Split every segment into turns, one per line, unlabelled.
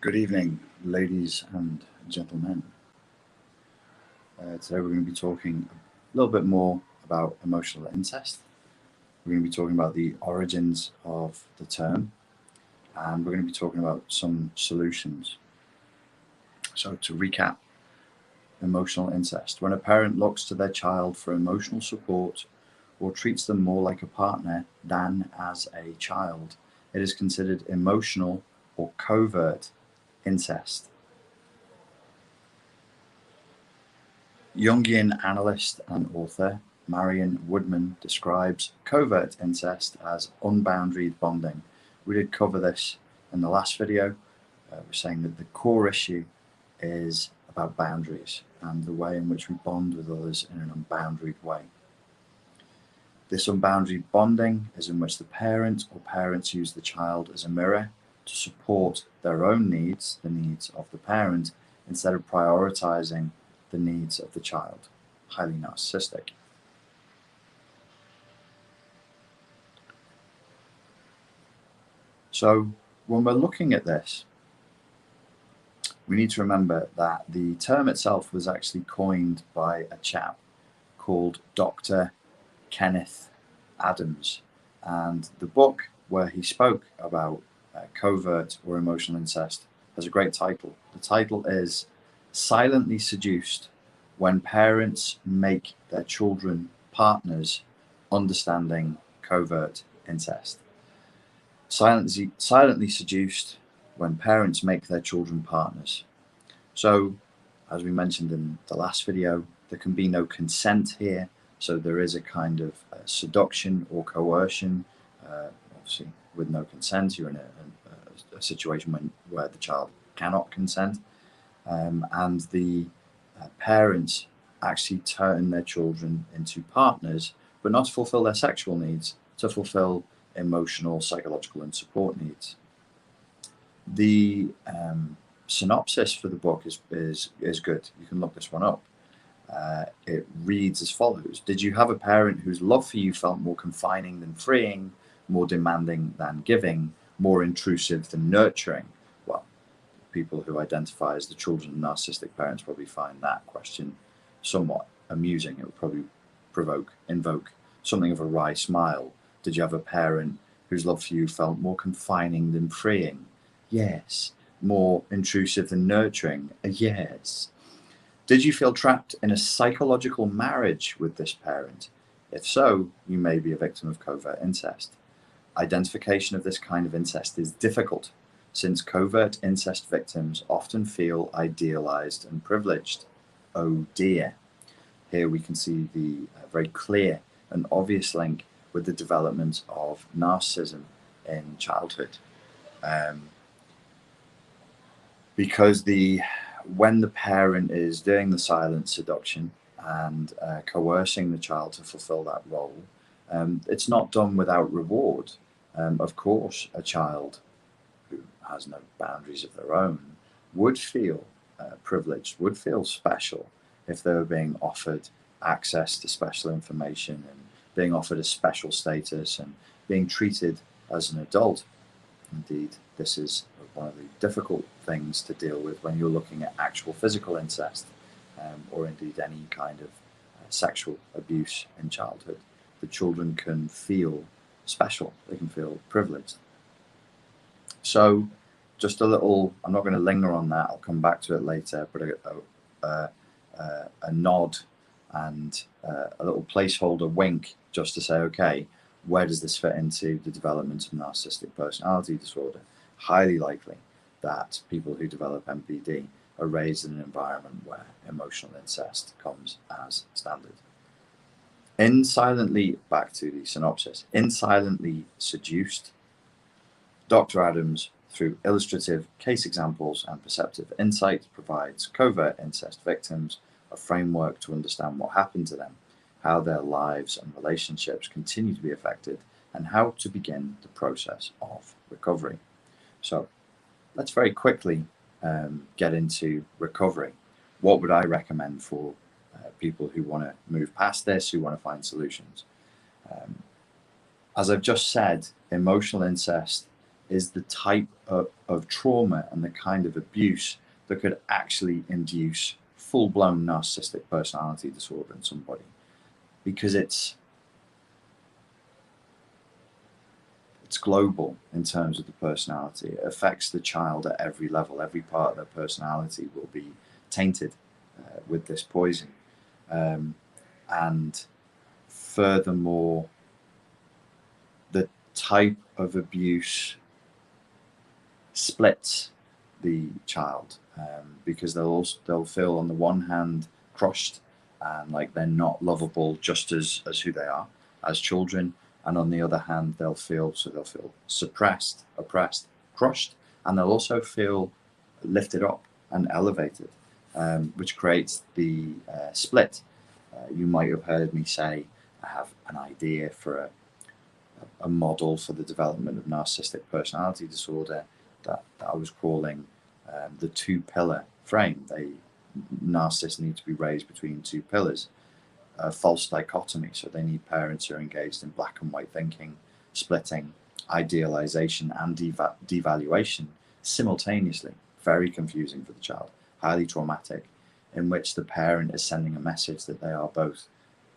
Good evening, ladies and gentlemen. Today we're going to be talking a little bit more about emotional incest. We're going to be talking about the origins of the term, and we're going to be talking about some solutions. So to recap, emotional incest. When a parent looks to their child for emotional support or treats them more like a partner than as a child, it is considered emotional or covert incest. Jungian analyst and author Marion Woodman describes covert incest as unboundaried bonding. We did cover this in the last video. We're saying that the core issue is about boundaries and the way in which we bond with others in an unboundaried way. This unboundaried bonding is in which the parent or parents use the child as a mirror to support their own needs, the needs of the parent, instead of prioritizing the needs of the child. Highly narcissistic. So when we're looking at this, we need to remember that the term itself was actually coined by a chap called Dr. Kenneth Adams, and the book where he spoke about covert or emotional incest has a great title. The title is Silently Seduced: When Parents Make Their Children Partners, Understanding Covert Incest. Silently seduced when parents make their children partners. So, as we mentioned in the last video, there can be no consent here. So there is a kind of seduction or coercion. Obviously, with no consent, you're in a situation where the child cannot consent. And the parents actually turn their children into partners, but not to fulfill their sexual needs, to fulfill emotional, psychological, and support needs. The synopsis for the book is good. You can look this one up. It reads as follows: Did you have a parent whose love for you felt more confining than freeing, more demanding than giving, more intrusive than nurturing? Well, people who identify as the children of narcissistic parents probably find that question somewhat amusing. It would probably invoke something of a wry smile. Did you have a parent whose love for you felt more confining than freeing? Yes. More intrusive than nurturing? Yes. Did you feel trapped in a psychological marriage with this parent? If so, you may be a victim of covert incest. Identification of this kind of incest is difficult, since covert incest victims often feel idealized and privileged. Oh dear. Here we can see the very clear and obvious link with the development of narcissism in childhood. Because when the parent is doing the silent seduction and coercing the child to fulfill that role, it's not done without reward. Of course, a child who has no boundaries of their own would feel privileged, would feel special if they were being offered access to special information and being offered a special status and being treated as an adult. Indeed, this is one of the difficult things to deal with when you're looking at actual physical incest, or indeed any kind of sexual abuse in childhood. The children can feel special, they can feel privileged. So just a little, I'm not going to linger on that, I'll come back to it later, but a nod and a little placeholder wink just to say, okay, where does this fit into the development of narcissistic personality disorder? Highly likely that people who develop NPD are raised in an environment where emotional incest comes as standard. Back to the synopsis, in Silently Seduced, Dr. Adams, through illustrative case examples and perceptive insight, provides covert incest victims a framework to understand what happened to them, how their lives and relationships continue to be affected, and how to begin the process of recovery. So let's very quickly get into recovery. What would I recommend for people who want to move past this, who want to find solutions? As I've just said, emotional incest is the type of trauma and the kind of abuse that could actually induce full-blown narcissistic personality disorder in somebody, because it's global in terms of the personality. It affects the child at every level. Every part of their personality will be tainted with this poison. And furthermore, the type of abuse splits the child, because they'll feel on the one hand crushed and like they're not lovable just as who they are as children, and on the other hand they'll feel suppressed, oppressed, crushed, and they'll also feel lifted up and elevated, which creates the split. You might have heard me say I have an idea for a model for the development of narcissistic personality disorder that I was calling the two-pillar frame. Narcissists need to be raised between two pillars. A false dichotomy, so they need parents who are engaged in black and white thinking, splitting, idealization, and devaluation simultaneously. Very confusing for the child, highly traumatic, in which the parent is sending a message that they are both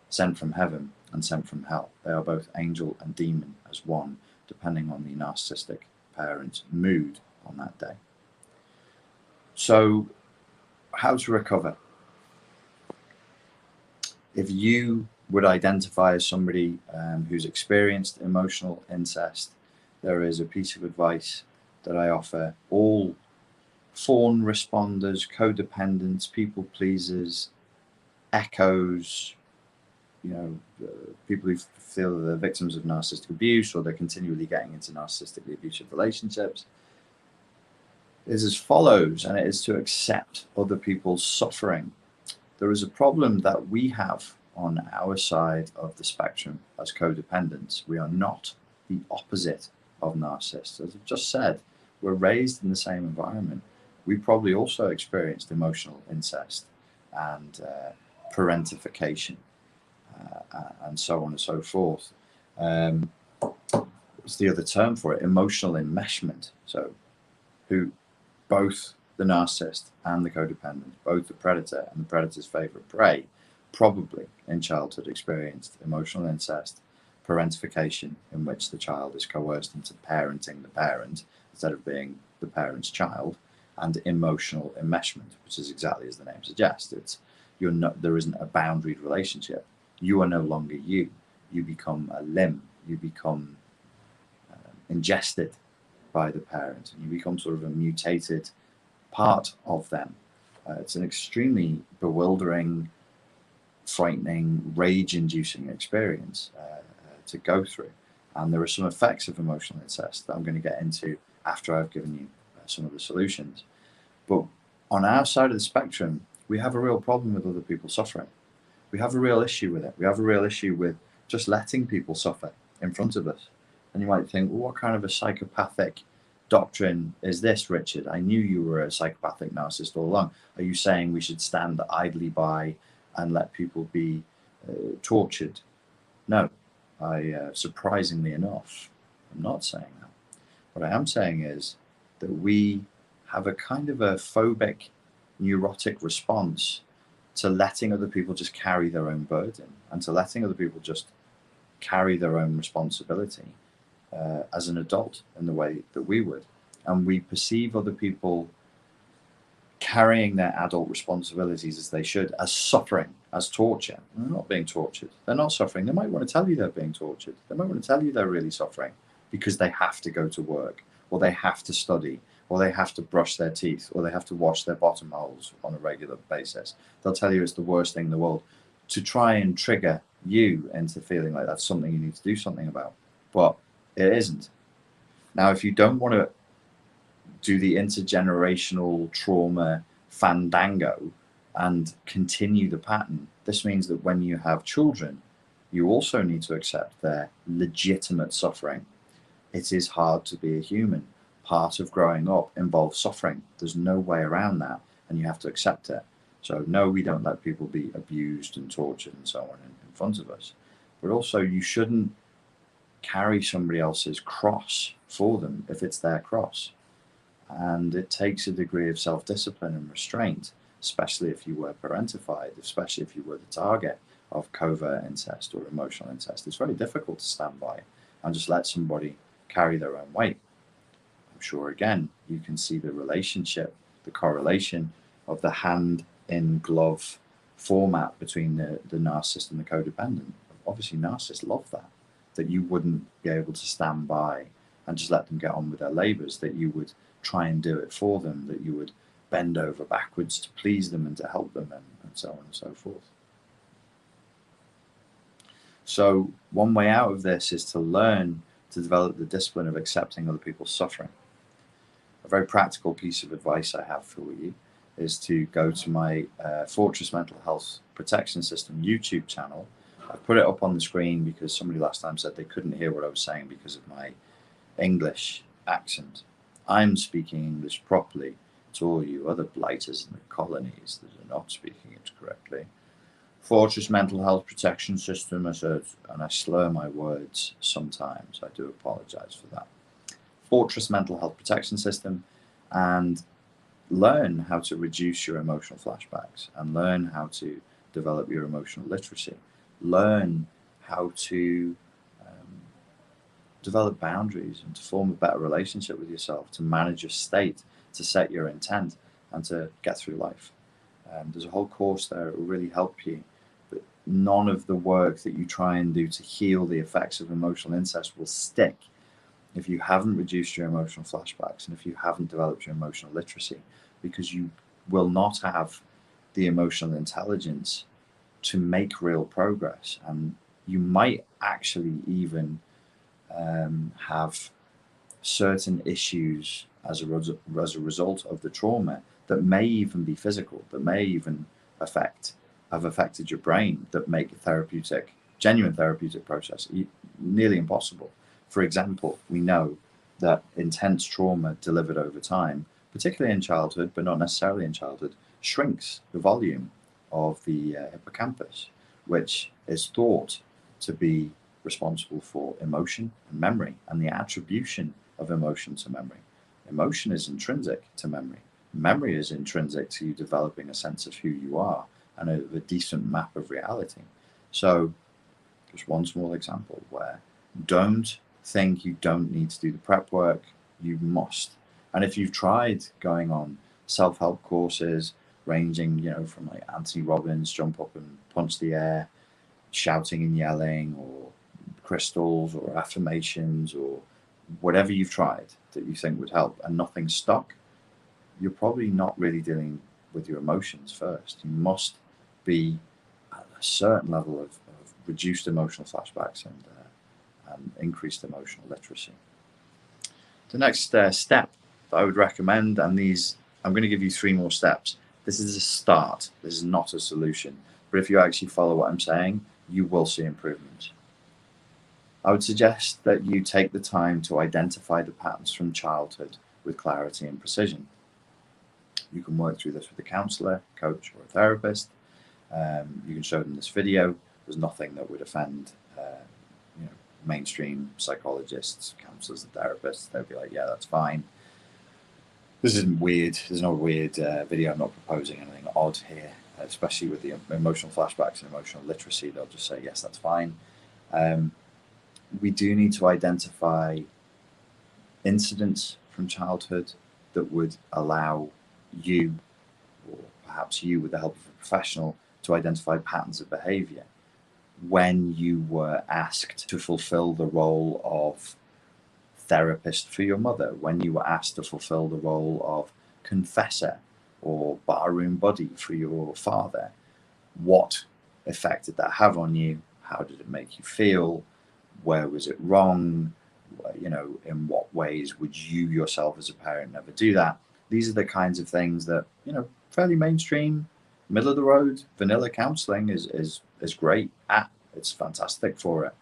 sent from heaven and sent from hell. They are both angel and demon as one, depending on the narcissistic parent's mood on that day. So, how to recover? If you would identify as somebody who's experienced emotional incest, there is a piece of advice that I offer all fawn responders, codependents, people pleasers, echoes, people who feel they're victims of narcissistic abuse or they're continually getting into narcissistically abusive relationships, is as follows, and it is to accept other people's suffering. There is a problem that we have on our side of the spectrum as codependents. We are not the opposite of narcissists. As I've just said, we're raised in the same environment. We probably also experienced emotional incest and parentification and so on and so forth. What's the other term for it? Emotional enmeshment. So both the narcissist and the codependent, both the predator and the predator's favorite prey, probably in childhood experienced emotional incest, parentification, in which the child is coerced into parenting the parent instead of being the parent's child, and emotional enmeshment, which is exactly as the name suggests. There isn't a boundaried relationship. You are no longer you. You become a limb. You become ingested by the parent, and you become sort of a mutated part of them. It's an extremely bewildering, frightening, rage-inducing experience to go through. And there are some effects of emotional incest that I'm going to get into after I've given you some of the solutions. But on our side of the spectrum, we have a real problem with other people suffering. We have a real issue with it. We have a real issue with just letting people suffer in front of us. And you might think, well, what kind of a psychopathic doctrine is this, Richard? I knew you were a psychopathic narcissist all along. Are you saying we should stand idly by and let people be tortured? No, surprisingly enough, I'm not saying that. What I am saying is that we have a kind of a phobic, neurotic response to letting other people just carry their own burden and to letting other people just carry their own responsibility as an adult in the way that we would. And we perceive other people carrying their adult responsibilities as they should, as suffering, as torture. And they're not being tortured. They're not suffering. They might want to tell you they're being tortured. They might want to tell you they're really suffering because they have to go to work, or they have to study, or they have to brush their teeth, or they have to wash their bottom holes on a regular basis. They'll tell you it's the worst thing in the world to try and trigger you into feeling like that's something you need to do something about. But it isn't. Now, if you don't want to do the intergenerational trauma fandango and continue the pattern, this means that when you have children, you also need to accept their legitimate suffering. It is hard to be a human. Part of growing up involves suffering. There's no way around that, and you have to accept it. So no, we don't let people be abused and tortured and so on in front of us. But also, you shouldn't carry somebody else's cross for them if it's their cross. And it takes a degree of self-discipline and restraint, especially if you were parentified, especially if you were the target of covert incest or emotional incest. It's very difficult to stand by and just let somebody carry their own weight. I'm sure, again, you can see the relationship, the correlation of the hand-in-glove format between the narcissist and the codependent. Obviously, narcissists love that you wouldn't be able to stand by and just let them get on with their labors, that you would try and do it for them, that you would bend over backwards to please them and to help them, and so on and so forth. So one way out of this is to learn to develop the discipline of accepting other people's suffering. A very practical piece of advice I have for you is to go to my Fortress Mental Health Protection System YouTube channel. I've put it up on the screen because somebody last time said they couldn't hear what I was saying because of my English accent. I'm speaking English properly to all you other blighters in the colonies that are not speaking it correctly. Fortress Mental Health Protection System, I said, and I slur my words sometimes. I do apologize for that. Fortress Mental Health Protection System, and learn how to reduce your emotional flashbacks and learn how to develop your emotional literacy. Learn how to develop boundaries and to form a better relationship with yourself, to manage your state, to set your intent, and to get through life. There's a whole course there. It will really help you. But none of the work that you try and do to heal the effects of emotional incest will stick if you haven't reduced your emotional flashbacks and if you haven't developed your emotional literacy, because you will not have the emotional intelligence to make real progress. And you might actually even have certain issues as a result of the trauma that may even be physical, that may even have affected your brain, that make a genuine therapeutic process nearly impossible. For example, we know that intense trauma delivered over time, particularly in childhood, but not necessarily in childhood, shrinks the volume of the hippocampus, which is thought to be responsible for emotion and memory and the attribution of emotion to memory. Emotion is intrinsic to memory. Memory is intrinsic to you developing a sense of who you are and a decent map of reality. So just one small example where don't think you don't need to do the prep work. You must. And if you've tried going on self-help courses ranging, from like Anthony Robbins, jump up and punch the air, shouting and yelling, or crystals or affirmations, or whatever you've tried that you think would help and nothing's stuck, you're probably not really dealing with your emotions first. You must be at a certain level of reduced emotional flashbacks and increased emotional literacy. The next step that I would recommend, and these, I'm going to give you 3 more steps. This is a start. This is not a solution. But if you actually follow what I'm saying, you will see improvements. I would suggest that you take the time to identify the patterns from childhood with clarity and precision. You can work through this with a counselor, coach, or a therapist. You can show them this video. There's nothing that would offend mainstream psychologists, counselors, and therapists. They'll be like, yeah, that's fine. This isn't weird. There's no weird video. I'm not proposing anything odd here, especially with the emotional flashbacks and emotional literacy. They'll just say, yes, that's fine. We do need to identify incidents from childhood that would allow you, or perhaps you with the help of a professional, to identify patterns of behavior. When you were asked to fulfill the role of therapist for your mother, when you were asked to fulfill the role of confessor or barroom buddy for your father, what effect did that have on you? How did it make you feel? Where was it wrong? In what ways would you yourself as a parent never do that? These are the kinds of things that, fairly mainstream, middle of the road, vanilla counseling is great at. It's fantastic for it.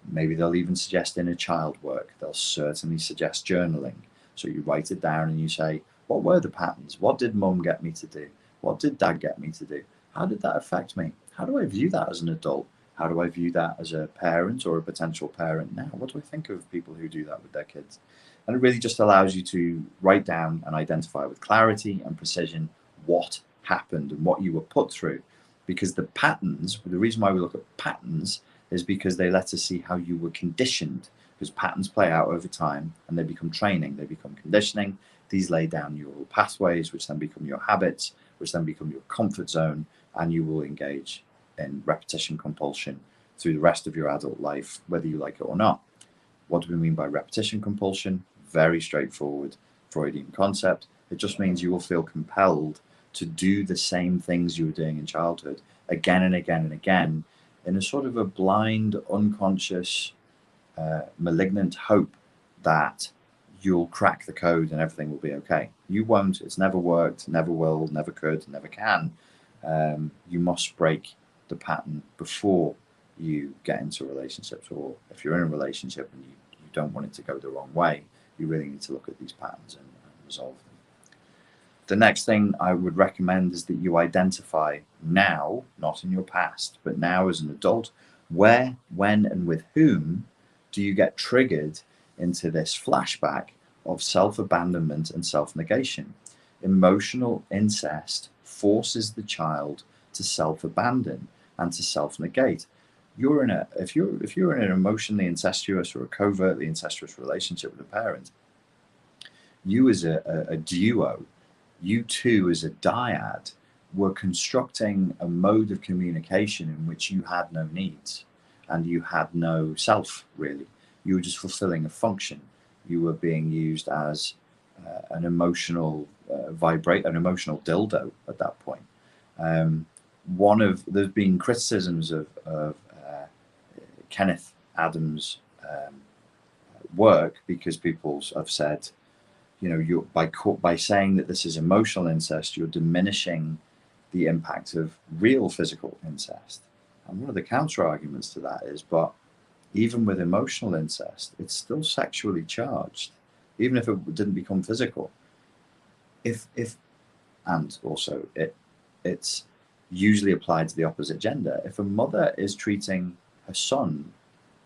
Maybe they'll even suggest inner child work. They'll certainly suggest journaling. So you write it down and you say, what were the patterns? What did mum get me to do? What did dad get me to do? How did that affect me? How do I view that as an adult? How do I view that as a parent or a potential parent now? What do I think of people who do that with their kids? And it really just allows you to write down and identify with clarity and precision what happened and what you were put through. Because the patterns, the reason why we look at patterns is because they let us see how you were conditioned. Because patterns play out over time and they become training, they become conditioning. These lay down neural pathways, which then become your habits, which then become your comfort zone, and you will engage in repetition compulsion through the rest of your adult life, whether you like it or not. What do we mean by repetition compulsion? Very straightforward Freudian concept. It just means you will feel compelled to do the same things you were doing in childhood again and again and again in a sort of a blind, unconscious, malignant hope that you'll crack the code and everything will be okay. You won't. It's never worked, never will, never could, never can. You must break the pattern before you get into relationships, or if you're in a relationship and you don't want it to go the wrong way, you really need to look at these patterns and resolve them. The next thing I would recommend is that you identify now, not in your past, but now as an adult, where, when, and with whom do you get triggered into this flashback of self-abandonment and self-negation. Emotional incest forces the child to self-abandon and to self-negate. If you're in an emotionally incestuous or a covertly incestuous relationship with a parent, you as a duo, you two as a dyad, were constructing a mode of communication in which you had no needs and you had no self, really. You were just fulfilling a function. You were being used as an emotional an emotional dildo at that point. There's been criticisms of Kenneth Adams' work because people have said, you know, by saying that this is emotional incest, you're diminishing the impact of real physical incest. And one of the counter arguments to that is, but even with emotional incest, it's still sexually charged, even if it didn't become physical. And also it's usually applied to the opposite gender. If a mother is treating her son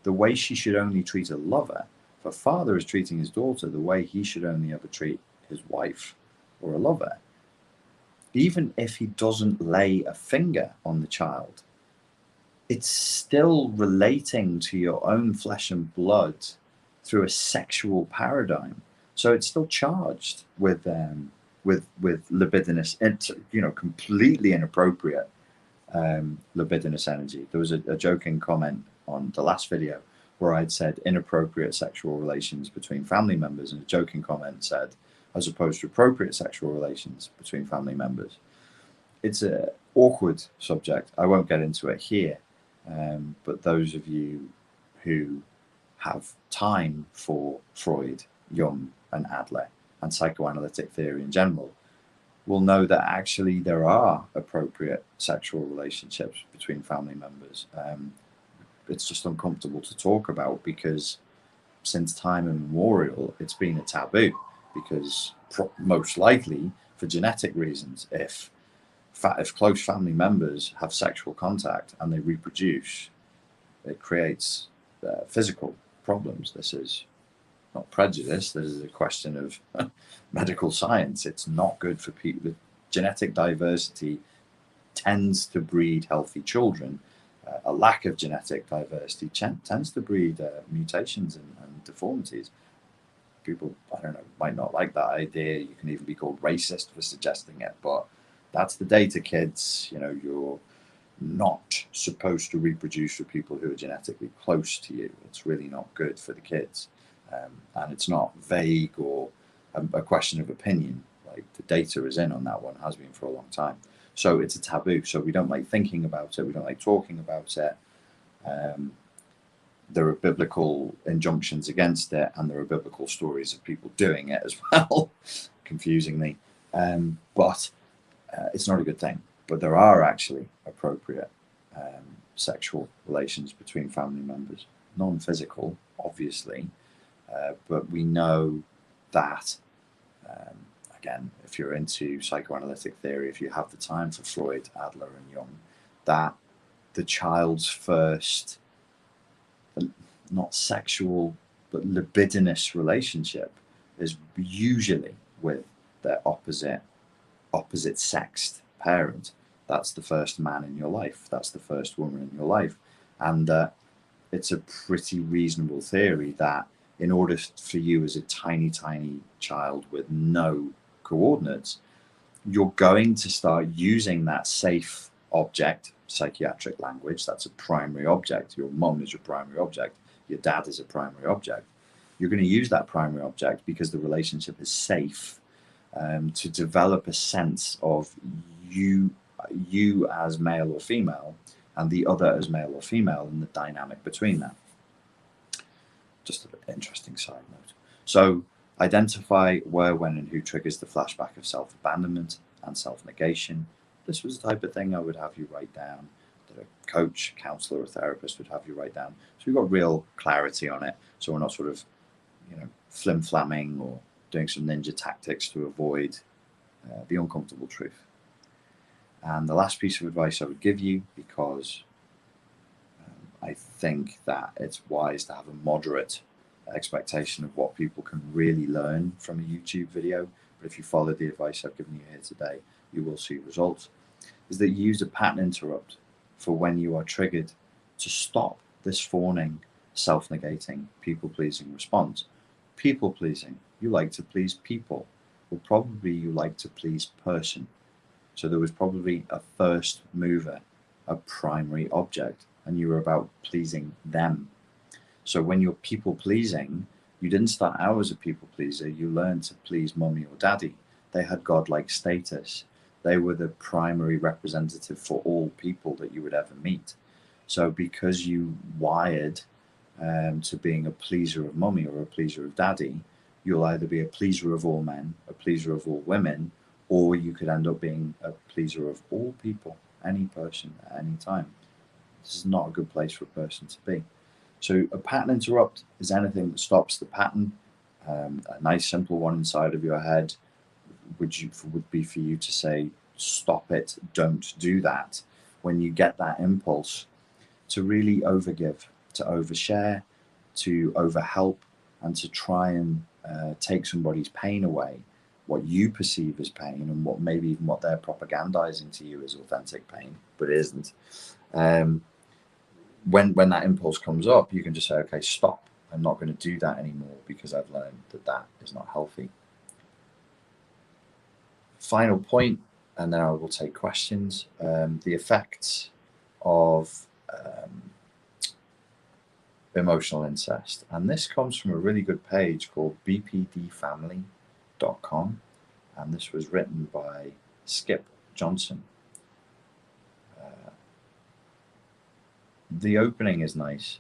the way she should only treat a lover, if a father is treating his daughter the way he should only ever treat his wife or a lover, even if he doesn't lay a finger on the child, it's still relating to your own flesh and blood through a sexual paradigm. So it's still charged with libidinous, completely inappropriate libidinous energy. There was a joking comment on the last video where I'd said inappropriate sexual relations between family members, and a joking comment said, as opposed to appropriate sexual relations between family members. It's an awkward subject. I won't get into it here, but those of you who have time for Freud, Jung, and Adler, and psychoanalytic theory in general, will know that actually there are appropriate sexual relationships between family members. It's just uncomfortable to talk about because since time immemorial, it's been a taboo, because most likely for genetic reasons, if close family members have sexual contact and they reproduce, it creates physical problems. This is not prejudice. This is a question of medical science. It's not good for people. Genetic diversity tends to breed healthy children. A lack of genetic diversity tends to breed mutations and deformities. People, I don't know, might not like that idea. You can even be called racist for suggesting it, but that's the data, kids. You know, you're not supposed to reproduce with people who are genetically close to you. It's really not good for the kids. And it's not vague or a question of opinion. Like, the data is in on that one, has been for a long time. So it's a taboo. So we don't like thinking about it. We don't like talking about it. There are biblical injunctions against it, and there are biblical stories of people doing it as well, confusingly. But it's not a good thing. But there are actually appropriate sexual relations between family members, non-physical, obviously. But we know that, again, if you're into psychoanalytic theory, if you have the time for Freud, Adler, and Jung, that the child's first, not sexual, but libidinous relationship is usually with their opposite sexed parent. That's the first man in your life. That's the first woman in your life. And it's a pretty reasonable theory that in order for you as a tiny child with no coordinates, you're going to start using that safe object, psychiatric language. That's a primary object. Your mum is your primary object. Your dad is a primary object. You're going to use that primary object because the relationship is safe, to develop a sense of you as male or female and the other as male or female and the dynamic between them. Just an interesting side note. So identify where, when, and who triggers the flashback of self-abandonment and self-negation. This was the type of thing I would have you write down, that a coach, counselor, or therapist would have you write down. So we've got real clarity on it. So we're not sort of, flim-flamming or doing some ninja tactics to avoid the uncomfortable truth. And the last piece of advice I would give you, because I think that it's wise to have a moderate expectation of what people can really learn from a YouTube video, but if you follow the advice I've given you here today, you will see results, is that you use a pattern interrupt for when you are triggered to stop this fawning, self-negating, people-pleasing response. People-pleasing, you like to please people. Well, probably you like to please person. So there was probably a first mover, a primary object, and you were about pleasing them. So when you're people-pleasing, you didn't start out as a people-pleaser. You learned to please mummy or daddy. They had godlike status. They were the primary representative for all people that you would ever meet. So because you wired to being a pleaser of mummy or a pleaser of daddy, you'll either be a pleaser of all men, a pleaser of all women, or you could end up being a pleaser of all people, any person at any time. This is not a good place for a person to be. So a pattern interrupt is anything that stops the pattern. A nice simple one inside of your head would be for you to say, stop it, don't do that. When you get that impulse to really overgive, to overshare, to overhelp, and to try and take somebody's pain away, what you perceive as pain and what maybe even what they're propagandizing to you as authentic pain, but it isn't. When that impulse comes up, you can just say, okay, stop. I'm not going to do that anymore because I've learned that that is not healthy. Final point, and then I will take questions. The effects of emotional incest. And this comes from a really good page called bpdfamily.com. And this was written by Skip Johnson. The opening is nice.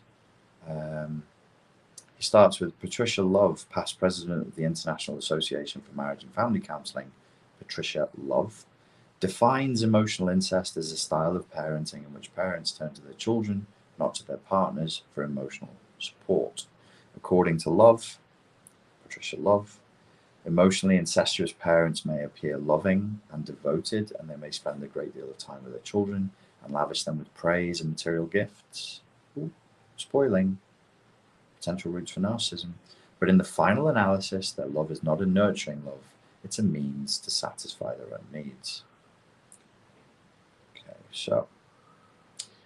He starts with Patricia Love, past president of the International Association for Marriage and Family Counseling. Patricia Love defines emotional incest as a style of parenting in which parents turn to their children, not to their partners, for emotional support. According to Love, Patricia Love, emotionally incestuous parents may appear loving and devoted, and they may spend a great deal of time with their children and lavish them with praise and material gifts. Ooh, spoiling. Potential roots for narcissism. But in the final analysis, their love is not a nurturing love. It's a means to satisfy their own needs. Okay, so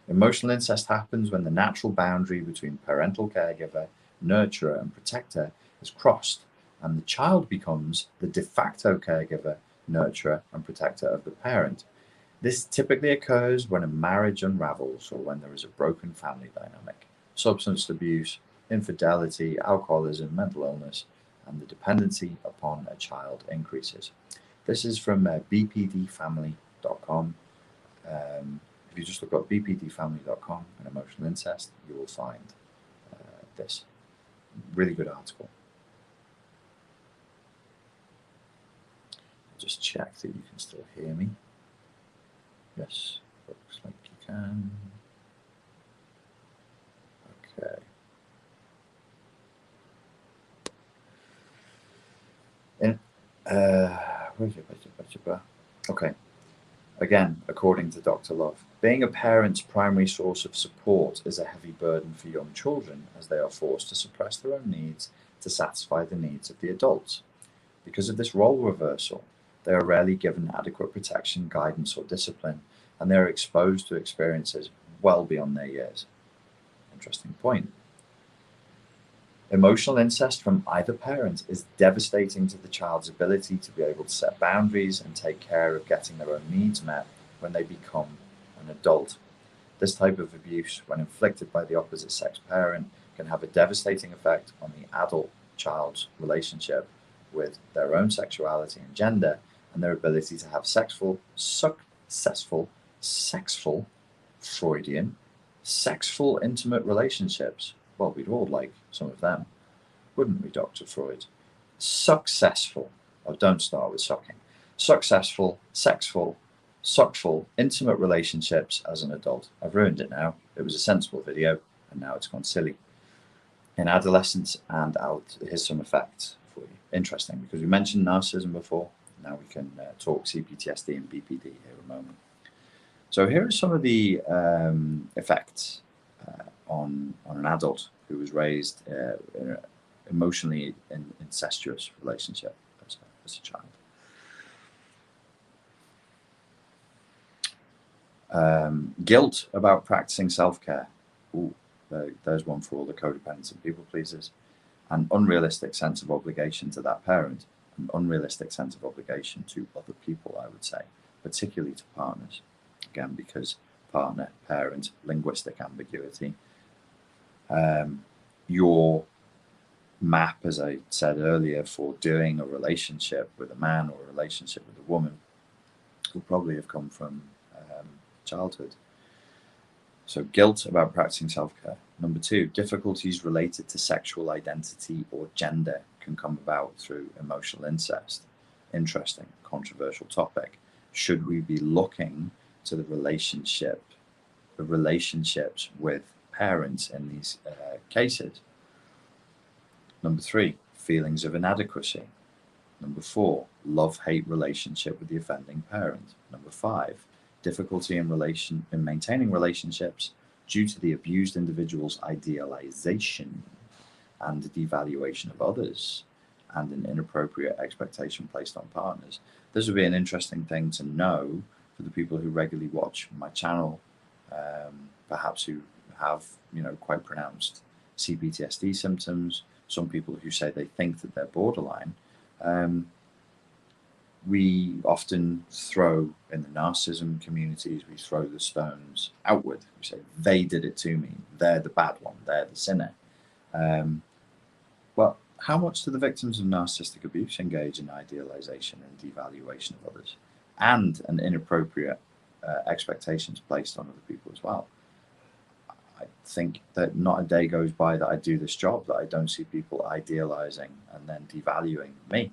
emotional incest happens when the natural boundary between parental caregiver, nurturer, and protector is crossed, and the child becomes the de facto caregiver, nurturer, and protector of the parent. This typically occurs when a marriage unravels or when there is a broken family dynamic, substance abuse, infidelity, alcoholism, mental illness, and the dependency upon a child increases. This is from bpdfamily.com. If you just look up bpdfamily.com and emotional incest, you will find this really good article. I'll just check that you can still hear me. Yes, looks like you can. Okay. Okay. Again, according to Dr. Love, being a parent's primary source of support is a heavy burden for young children as they are forced to suppress their own needs to satisfy the needs of the adults. Because of this role reversal, they are rarely given adequate protection, guidance, or discipline, and they are exposed to experiences well beyond their years. Interesting point. Emotional incest from either parent is devastating to the child's ability to be able to set boundaries and take care of getting their own needs met when they become an adult. This type of abuse, when inflicted by the opposite sex parent, can have a devastating effect on the adult child's relationship with their own sexuality and gender, and their ability to have successful, Freudian, sexful, intimate relationships. Well, we'd all like some of them, wouldn't we, Dr. Freud? Successful, or don't start with sucking. Successful, sexful, suckful, intimate relationships as an adult. I've ruined it now. It was a sensible video, and now it's gone silly. In adolescence and out, here's some effects for you. Interesting, because we mentioned narcissism before. Now we can talk CPTSD and BPD here a moment. So here are some of the effects on an adult who was raised in an emotionally incestuous relationship as a child. Guilt about practicing self-care. Ooh, there's one for all the codependents and people pleasers. An unrealistic sense of obligation to that parent, an unrealistic sense of obligation to other people, I would say, particularly to partners. Again, because partner, parent, linguistic ambiguity. Your map, as I said earlier, for doing a relationship with a man or a relationship with a woman will probably have come from childhood. So guilt about practicing self-care. Number 2, difficulties related to sexual identity or gender can come about through emotional incest. Interesting, controversial topic. Should we be looking to the relationships with parents in these cases? Number 3, feelings of inadequacy. Number 4, love-hate relationship with the offending parent. Number 5, difficulty in maintaining relationships due to the abused individual's idealization and devaluation of others, and an inappropriate expectation placed on partners. This would be an interesting thing to know for the people who regularly watch my channel, perhaps who have, quite pronounced CPTSD symptoms, some people who say they think that they're borderline. We often throw, in the narcissism communities, we throw the stones outward. We say, they did it to me. They're the bad one. They're the sinner. Well, how much do the victims of narcissistic abuse engage in idealization and devaluation of others, and an inappropriate expectations placed on other people as well? I think that not a day goes by that I do this job that I don't see people idealizing and then devaluing me.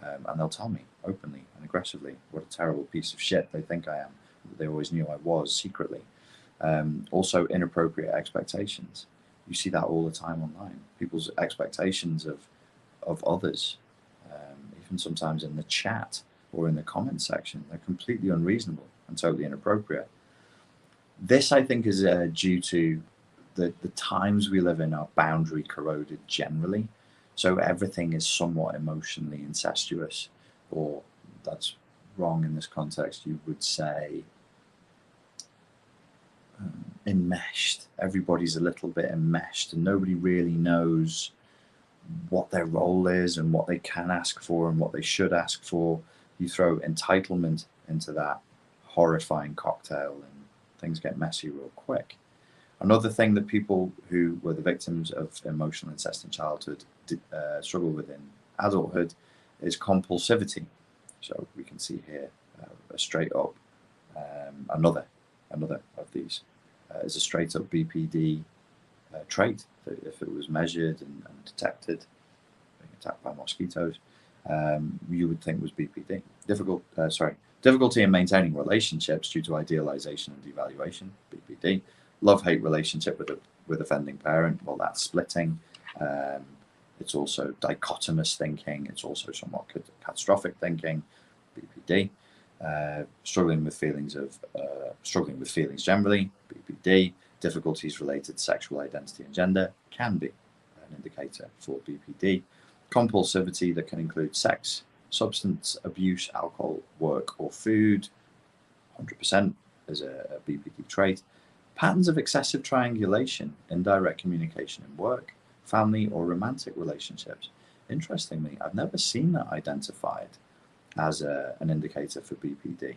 And they'll tell me openly and aggressively what a terrible piece of shit they think I am, that they always knew I was secretly. Also, inappropriate expectations. You see that all the time online. People's expectations of others, even sometimes in the chat or in the comment section, they're completely unreasonable and totally inappropriate. This, I think, is due to the times we live in are boundary corroded generally. So everything is somewhat emotionally incestuous, or that's wrong in this context, you would say enmeshed. Everybody's a little bit enmeshed and nobody really knows what their role is and what they can ask for and what they should ask for. You throw entitlement into that horrifying cocktail and things get messy real quick. Another thing that people who were the victims of emotional incest in childhood struggle with in adulthood is compulsivity. So we can see here a straight up, another of these is a straight up BPD trait. If it was measured and detected, being attacked by mosquitoes, you would think was BPD. Difficulty in maintaining relationships due to idealization and devaluation, BPD. Love-hate relationship with offending parent, well, that's splitting. It's also dichotomous thinking. It's also somewhat catastrophic thinking, BPD. struggling with feelings generally, BPD. Difficulties related to sexual identity and gender can be an indicator for BPD. Compulsivity that can include sex, substance abuse, alcohol, work, or food, 100% is a BPD trait. Patterns of excessive triangulation, indirect communication in work, family, or romantic relationships. Interestingly, I've never seen that identified as an indicator for BPD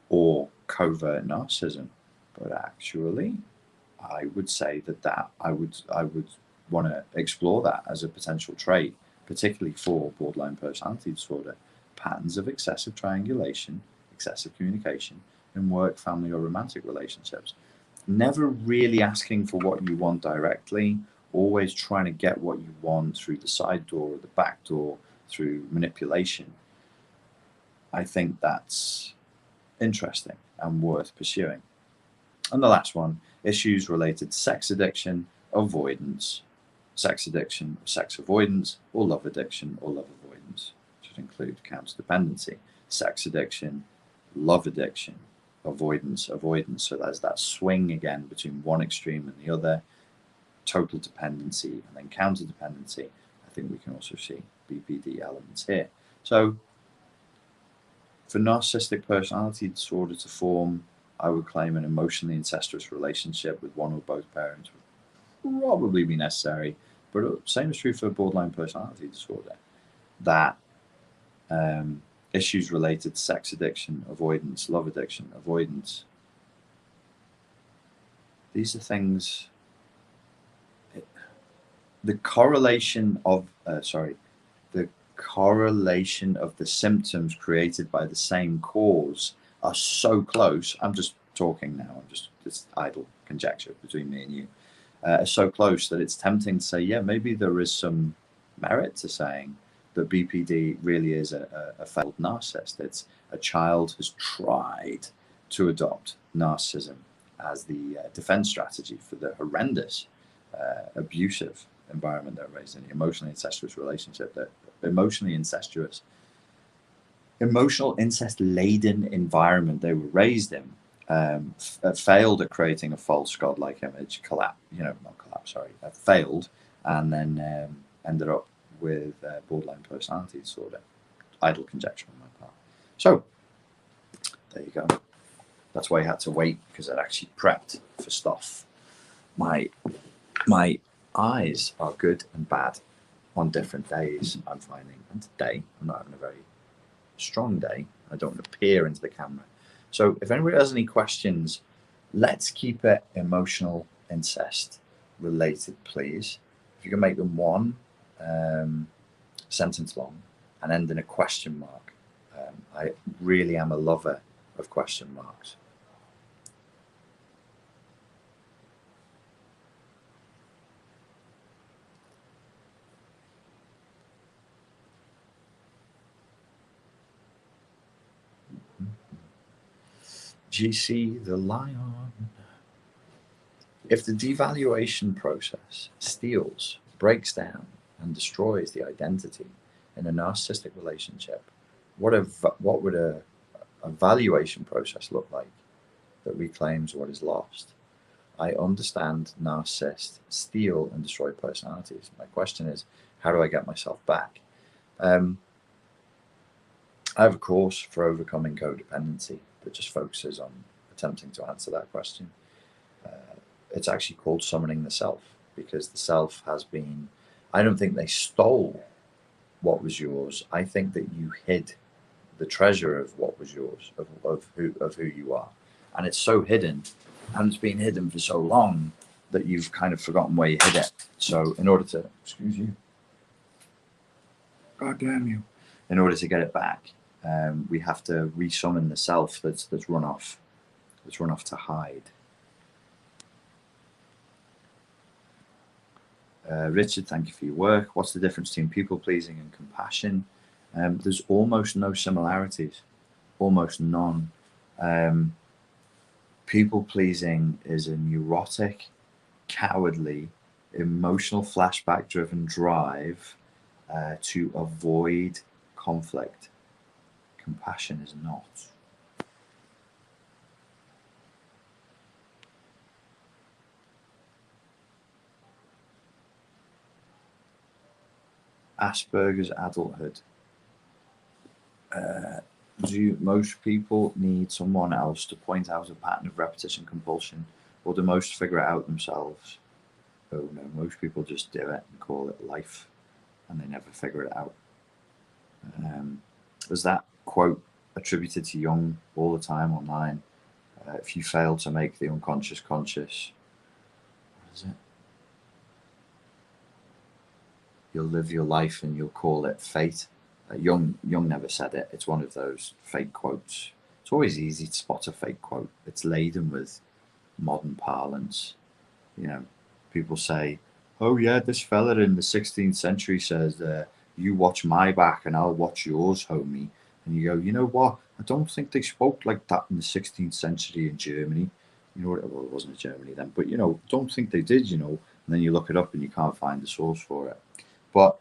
or covert narcissism, but actually I would say that I would want to explore that as a potential trait, particularly for borderline personality disorder. Patterns of excessive triangulation, excessive communication in work, family, or romantic relationships. Never really asking for what you want directly, always trying to get what you want through the side door or the back door through manipulation. I think that's interesting and worth pursuing. And the last one, issues related to sex addiction, avoidance, sex addiction, sex avoidance, or love addiction or love avoidance, which would include counterdependency, sex addiction, love addiction, avoidance. So there's that swing again between one extreme and the other, total dependency and then counterdependency. I think we can also see BPD elements here. So for narcissistic personality disorder to form, I would claim an emotionally incestuous relationship with one or both parents would probably be necessary, but same is true for borderline personality disorder. That issues related to sex addiction, avoidance, love addiction, avoidance. These are things, the correlation of the symptoms created by the same cause are so close. I'm just talking now, it's idle conjecture between me and you, are so close that it's tempting to say, yeah, maybe there is some merit to saying that BPD really is a failed narcissist. It's a child who's tried to adopt narcissism as the defense strategy for the horrendous, abusive environment they're raised in, the emotionally incestuous relationship, that emotional incest-laden environment they were raised in, failed at creating a false godlike image, failed, and then ended up with borderline personality disorder. Idle conjecture on my part. So there you go. That's why I had to wait, because I'd actually prepped for stuff. My eyes are good and bad on different days, I'm finding. And today, I'm not having a very strong day. I don't want to peer into the camera. So if anybody has any questions, let's keep it emotional incest related, please. If you can make them one sentence long and end in a question mark. I really am a lover of question marks. GC the lion. If the devaluation process steals, breaks down, and destroys the identity in a narcissistic relationship, what would a valuation process look like that reclaims what is lost? I understand narcissists steal and destroy personalities. My question is, how do I get myself back? I have a course for overcoming codependency that just focuses on attempting to answer that question. It's actually called Summoning the Self, because the self has been, I don't think they stole what was yours. I think that you hid the treasure of what was yours, of who you are. And it's so hidden, and it's been hidden for so long that you've kind of forgotten where you hid it. So in order to, excuse you, God damn you, in order to get it back, we have to resummon the self that's run off to hide. Richard, thank you for your work. What's the difference between people pleasing and compassion? There's almost no similarities, almost none. People pleasing is a neurotic, cowardly, emotional flashback driven drive to avoid conflict. Compassion is not. Asperger's adulthood. Do most people need someone else to point out a pattern of repetition compulsion, or do most figure it out themselves? Oh no, most people just do it and call it life, and they never figure it out. There's that quote attributed to Jung all the time online. If you fail to make the unconscious conscious, what is it? You'll live your life and you'll call it fate. Jung never said it. It's one of those fake quotes. It's always easy to spot a fake quote. It's laden with modern parlance. You know, people say, oh yeah, this fella in the 16th century says, you watch my back and I'll watch yours, homie. And you go, you know what? I don't think they spoke like that in the 16th century in Germany. You know, well, it wasn't Germany then, but you know, don't think they did, you know. And then you look it up and you can't find the source for it. But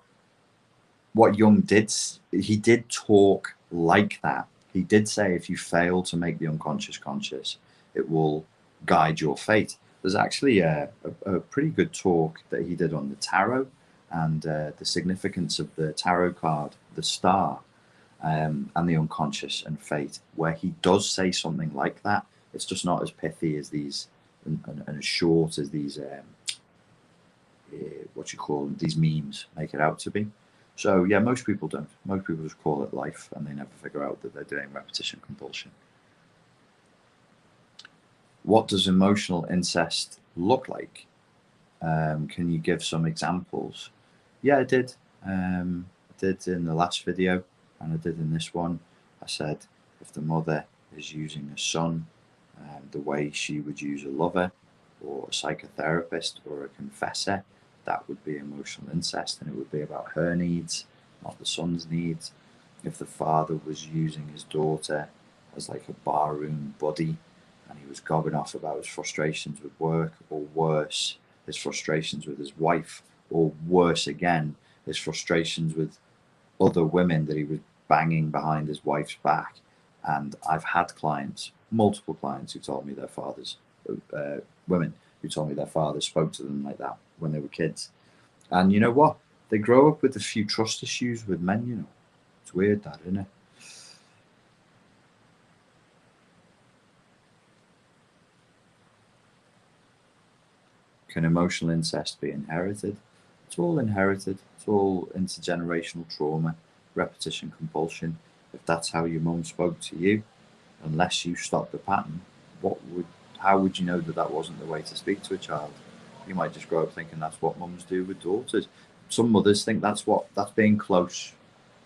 what Jung did, he did talk like that. He did say if you fail to make the unconscious conscious, it will guide your fate. There's actually a pretty good talk that he did on the tarot and the significance of the tarot card, the star, and the unconscious and fate, where he does say something like that. It's just not as pithy as these and as short as these, these memes make it out to be. So yeah, most people don't. Most people just call it life and they never figure out that they're doing repetition compulsion. What does emotional incest look like? Can you give some examples? Yeah, I did. I did in the last video and I did in this one. I said if the mother is using a son the way she would use a lover or a psychotherapist or a confessor, that would be emotional incest, and it would be about her needs, not the son's needs. If the father was using his daughter as like a barroom buddy and he was gobbing off about his frustrations with work, or worse, his frustrations with his wife, or worse again, his frustrations with other women that he was banging behind his wife's back. And I've had clients, multiple clients, who told me their fathers, women who told me their fathers spoke to them like that when they were kids. And you know what? They grow up with a few trust issues with men, you know. It's weird, that, isn't it? Can emotional incest be inherited? It's all inherited. It's all intergenerational trauma, repetition compulsion. If that's how your mum spoke to you, unless you stop the pattern, how would you know that that wasn't the way to speak to a child? You might just grow up thinking that's what mums do with daughters. Some mothers think that's being close.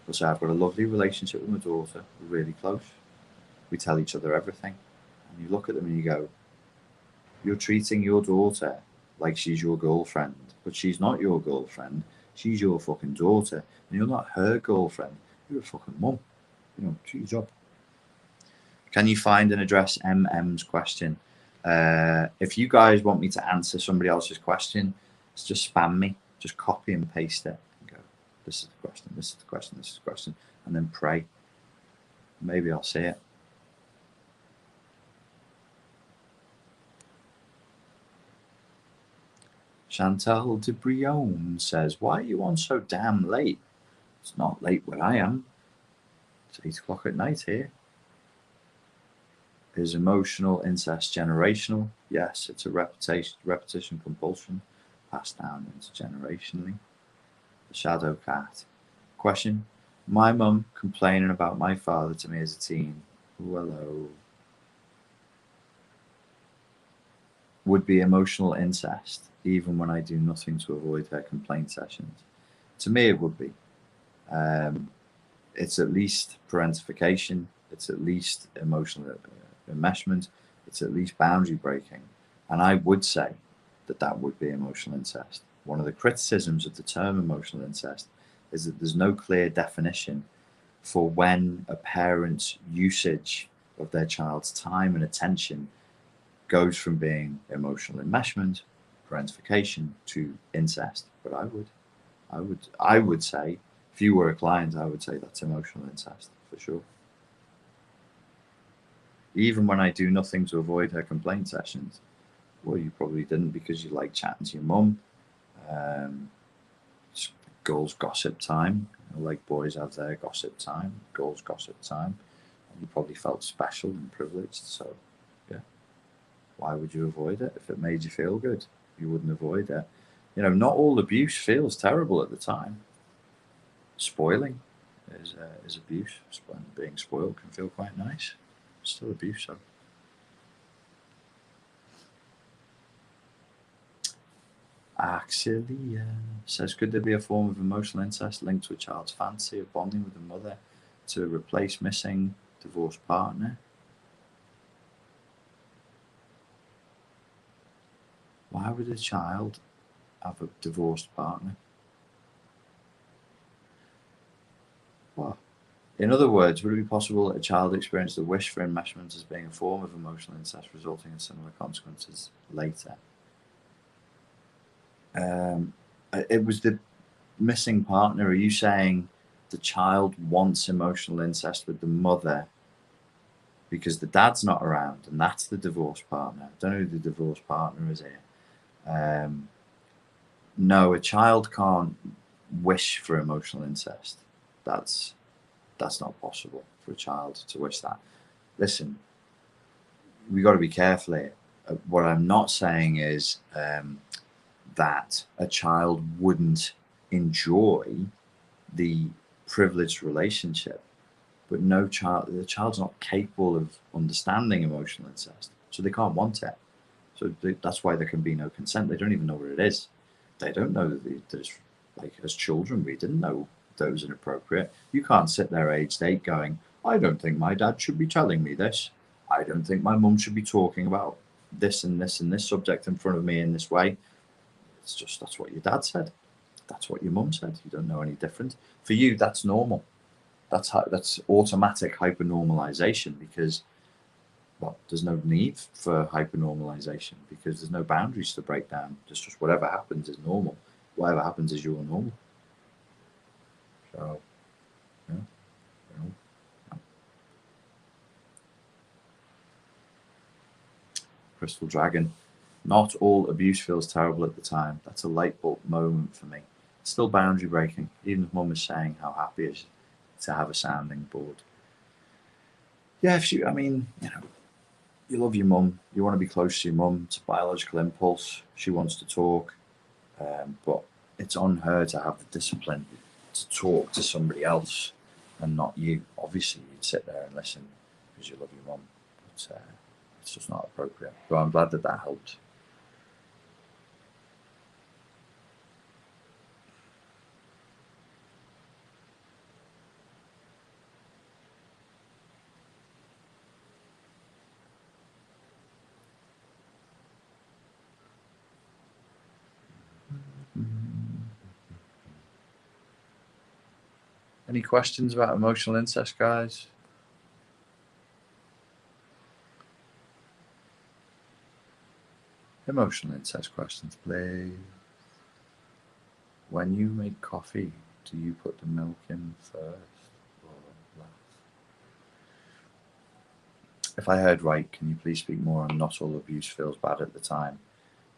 They'll say, I've got a lovely relationship with my daughter. We're really close. We tell each other everything. And you look at them and you go, you're treating your daughter like she's your girlfriend, but she's not your girlfriend. She's your fucking daughter, and you're not her girlfriend. You're a fucking mum. You know, do your job. Can you find and address MM's question? If you guys want me to answer somebody else's question, just spam me. Just copy and paste it and go, this is the question, this is the question, this is the question, and then pray. Maybe I'll see it. Chantal de Brion says, why are you on so damn late? It's not late where I am. It's 8 o'clock at night here. Is emotional incest generational? Yes, it's a repetition compulsion passed down intergenerationally. The shadow cat. Question. My mum complaining about my father to me as a teen. Ooh, hello. Would be emotional incest, even when I do nothing to avoid her complaint sessions. To me, it would be. It's at least parentification. It's at least emotional enmeshment. It's at least boundary breaking. And I would say that that would be emotional incest. One of the criticisms of the term emotional incest is that there's no clear definition for when a parent's usage of their child's time and attention goes from being emotional enmeshment, parentification, to incest. But I would say, if you were a client, I would say that's emotional incest for sure. even when I do nothing to avoid her complaint sessions. Well, you probably didn't because you like chatting to your mum. It's girls' gossip time. Like boys have their gossip time, girls' gossip time. And you probably felt special and privileged. So, yeah, why would you avoid it? If it made you feel good, you wouldn't avoid it. You know, not all abuse feels terrible at the time. Spoiling is abuse. Being spoiled can feel quite nice. It's still abuse, though. Actually, says, could there be a form of emotional incest linked to a child's fancy of bonding with the mother to replace missing divorced partner? Why would a child have a divorced partner? What? In other words, would it be possible that a child experienced the wish for enmeshment as being a form of emotional incest, resulting in similar consequences later? It was the missing partner. Are you saying the child wants emotional incest with the mother because the dad's not around, and that's the divorced partner? I don't know who the divorced partner is here. No, a child can't wish for emotional incest. That's not possible for a child to wish that. Listen, we got to be careful here. What I'm not saying is that a child wouldn't enjoy the privileged relationship, but the child's not capable of understanding emotional incest, so they can't want it. So that's why there can be no consent. They don't even know what it is. They don't know that there's, like, as children, we didn't know that was inappropriate. You can't sit there aged 8 going, I don't think my dad should be telling me this. I don't think my mum should be talking about this and this and this subject in front of me in this way. It's just, that's what your dad said. That's what your mum said. You don't know any different. For you, that's normal. That's automatic hypernormalization because, well, there's no need for hypernormalization because there's no boundaries to break down. It's just whatever happens is normal. Whatever happens is your normal. So, yeah. Crystal Dragon. Not all abuse feels terrible at the time. That's a light bulb moment for me. It's still boundary breaking, even if mum is saying how happy it is to have a sounding board. Yeah, I mean, you love your mum. You want to be close to your mum. It's a biological impulse. She wants to talk. But it's on her to have the discipline to talk to somebody else and not you. Obviously, you'd sit there and listen because you love your mum. But it's just not appropriate. But I'm glad that helped. Any questions about emotional incest, guys? Emotional incest questions, please. When you make coffee, do you put the milk in first or last? If I heard right, can you please speak more on not all abuse feels bad at the time?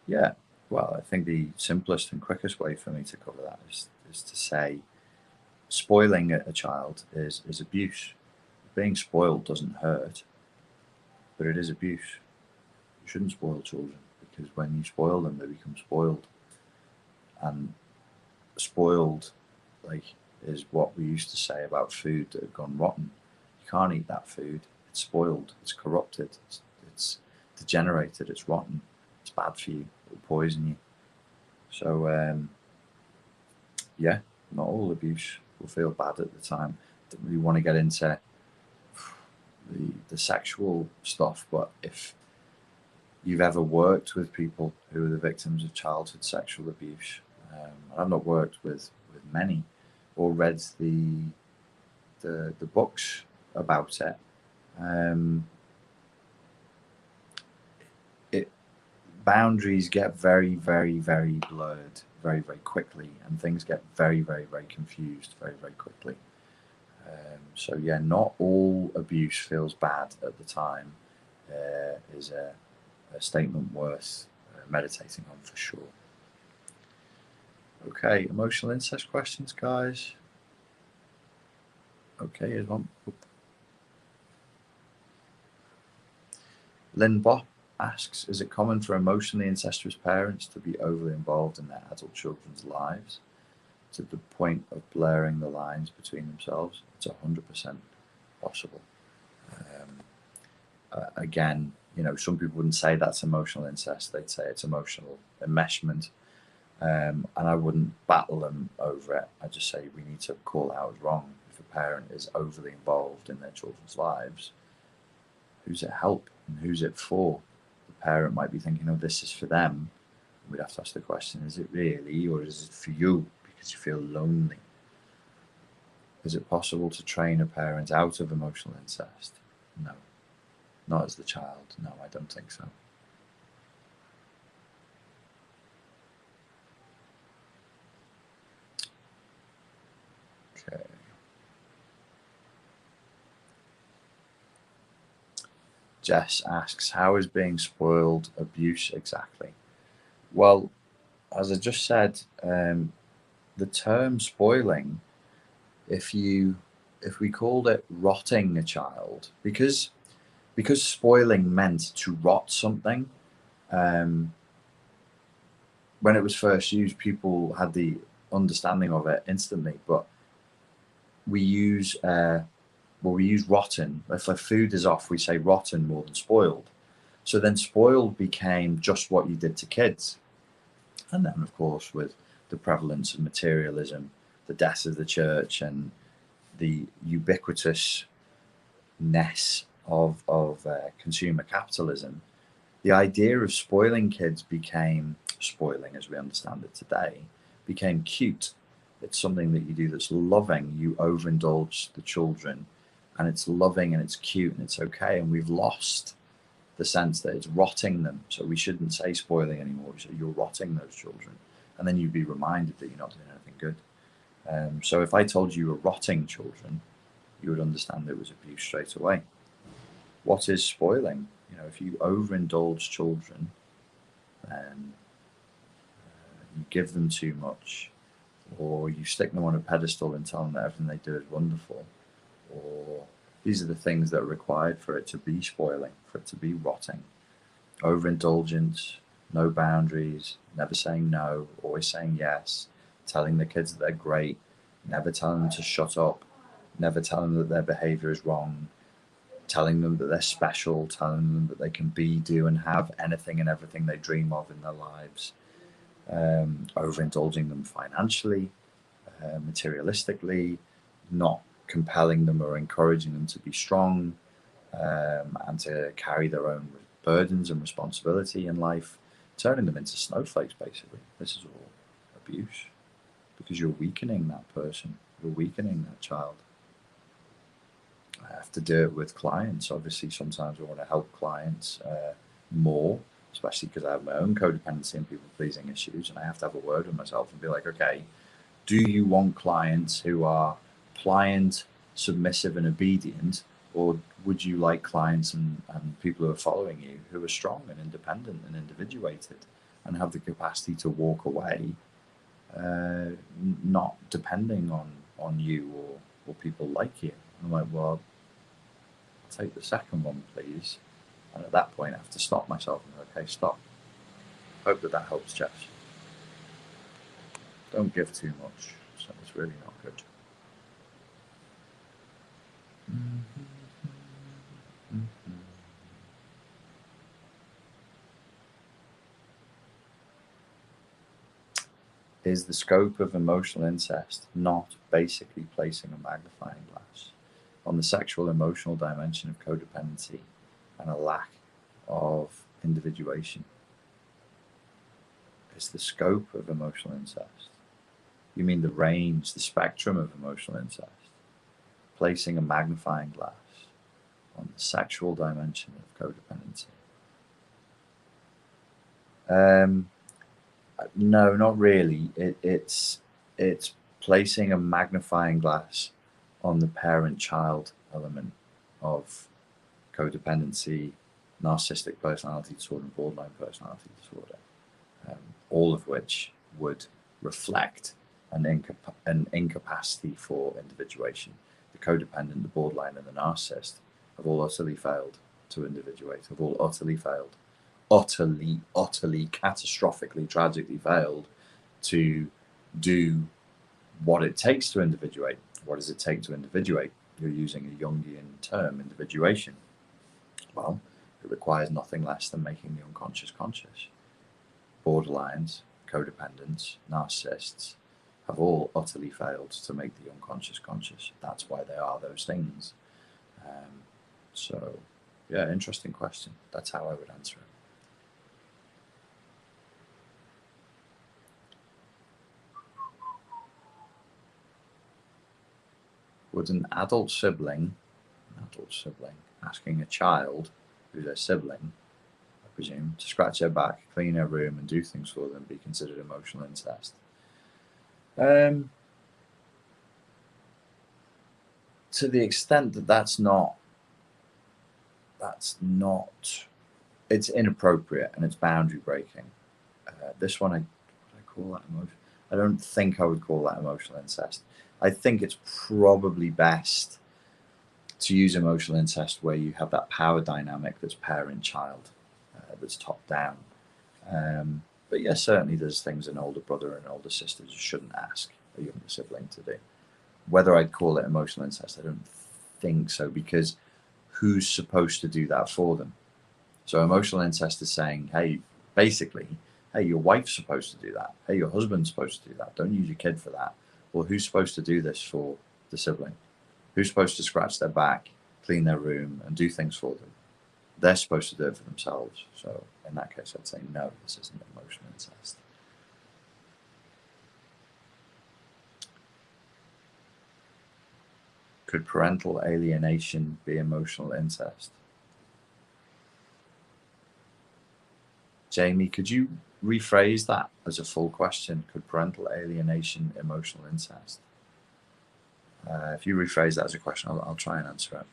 Yeah, well, I think the simplest and quickest way for me to cover that is to say spoiling a child is abuse. Being spoiled doesn't hurt, but it is abuse. You shouldn't spoil children because when you spoil them, they become spoiled. And spoiled, is what we used to say about food that had gone rotten. You can't eat that food. It's spoiled. It's corrupted. It's degenerated. It's rotten. It's bad for you. It'll poison you. So, yeah, not all abuse will feel bad at the time. Don't really want to get into the sexual stuff, but if you've ever worked with people who are the victims of childhood sexual abuse, I've not worked with many, or read the books about it. Boundaries get very, very, very blurred very, very quickly, and things get very, very, very confused very, very quickly. So yeah, not all abuse feels bad at the time, is a statement worth meditating on for sure. Okay, emotional incest questions, guys. Okay, here's one. Lynn Bop asks, is it common for emotionally incestuous parents to be overly involved in their adult children's lives to the point of blurring the lines between themselves? It's 100% possible. Again, you know, some people wouldn't say that's emotional incest. They'd say it's emotional enmeshment. And I wouldn't battle them over it. I just say we need to call it out as wrong. If a parent is overly involved in their children's lives, who's it help and who's it for? The parent might be thinking, oh, this is for them. We'd have to ask the question, is it really, or is it for you because you feel lonely? Is it possible to train a parent out of emotional incest? No. Not as the child. No, I don't think so. Okay. Jess asks, how is being spoiled abuse exactly? Well, as I just said, the term spoiling, if we called it rotting a child, because spoiling meant to rot something, when it was first used, people had the understanding of it instantly, but we use rotten. If a food is off, we say rotten more than spoiled. So then spoiled became just what you did to kids. And then, of course, with the prevalence of materialism, the death of the church, and the ubiquitousness of consumer capitalism, the idea of spoiling kids became, spoiling as we understand it today, became cute. It's something that you do that's loving. You overindulge the children, and it's loving and it's cute and it's okay. And we've lost the sense that it's rotting them. So we shouldn't say spoiling anymore. We say you're rotting those children. And then you'd be reminded that you're not doing anything good. So if I told you you were rotting children, you would understand it was abuse straight away. What is spoiling? You know, if you overindulge children, then you give them too much, or you stick them on a pedestal and tell them that everything they do is wonderful, or these are the things that are required for it to be spoiling, for it to be rotting. Overindulgence, no boundaries, never saying no, always saying yes, telling the kids that they're great, never telling them to shut up, never telling them that their behavior is wrong, telling them that they're special, telling them that they can be, do, and have anything and everything they dream of in their lives. Overindulging them financially, materialistically, not compelling them or encouraging them to be strong, and to carry their own burdens and responsibility in life, turning them into snowflakes, basically. This is all abuse, because you're weakening that person, you're weakening that child. I have to do it with clients. Obviously, sometimes I want to help clients more, especially because I have my own codependency and people-pleasing issues, and I have to have a word with myself and be like, okay, do you want clients who are pliant, submissive, and obedient, or would you like clients and people who are following you who are strong and independent and individuated and have the capacity to walk away, not depending on you or people like you? And I'm like, well, I'll take the second one, please. And at that point, I have to stop myself and go, okay, stop. Hope that helps, Jess. Don't give too much. So it's really not good. Is the scope of emotional incest not basically placing a magnifying glass on the sexual emotional dimension of codependency and a lack of individuation? Is the scope of emotional incest, you mean the range, the spectrum of emotional incest, placing a magnifying glass on the sexual dimension of codependency? No, not really. It's placing a magnifying glass on the parent-child element of codependency narcissistic personality disorder and borderline personality disorder, all of which would reflect an incapacity for individuation. The codependent, the borderline, and the narcissist have all utterly failed to individuate, have all utterly failed, utterly, catastrophically, tragically failed to do what it takes to individuate. What does it take to individuate? You're using a Jungian term, individuation. Well, it requires nothing less than making the unconscious conscious. Borderlines, codependents, narcissists have all utterly failed to make the unconscious conscious. That's why they are those things. So, yeah, interesting question. That's how I would answer it. Would an adult sibling asking a child who's their sibling, I presume, to scratch their back, clean their room, and do things for them be considered emotional incest? To the extent that that's not, it's inappropriate and it's boundary breaking. This one, I call that emotion. I don't think I would call that emotional incest. I think it's probably best to use emotional incest where you have that power dynamic that's parent-child, that's top-down. But yes, certainly there's things an older brother and older sister just shouldn't ask a younger sibling to do. Whether I'd call it emotional incest, I don't think so, because who's supposed to do that for them? So emotional incest is saying, hey, basically, hey, your wife's supposed to do that. Hey, your husband's supposed to do that. Don't use your kid for that. Well, who's supposed to do this for the sibling? Who's supposed to scratch their back, clean their room, and do things for them? They're supposed to do it for themselves. So in that case, I'd say no, this isn't emotional incest. Could parental alienation be emotional incest? Jamie, could you rephrase that as a full question? Could parental alienation emotional incest? If you rephrase that as a question, I'll try and answer it.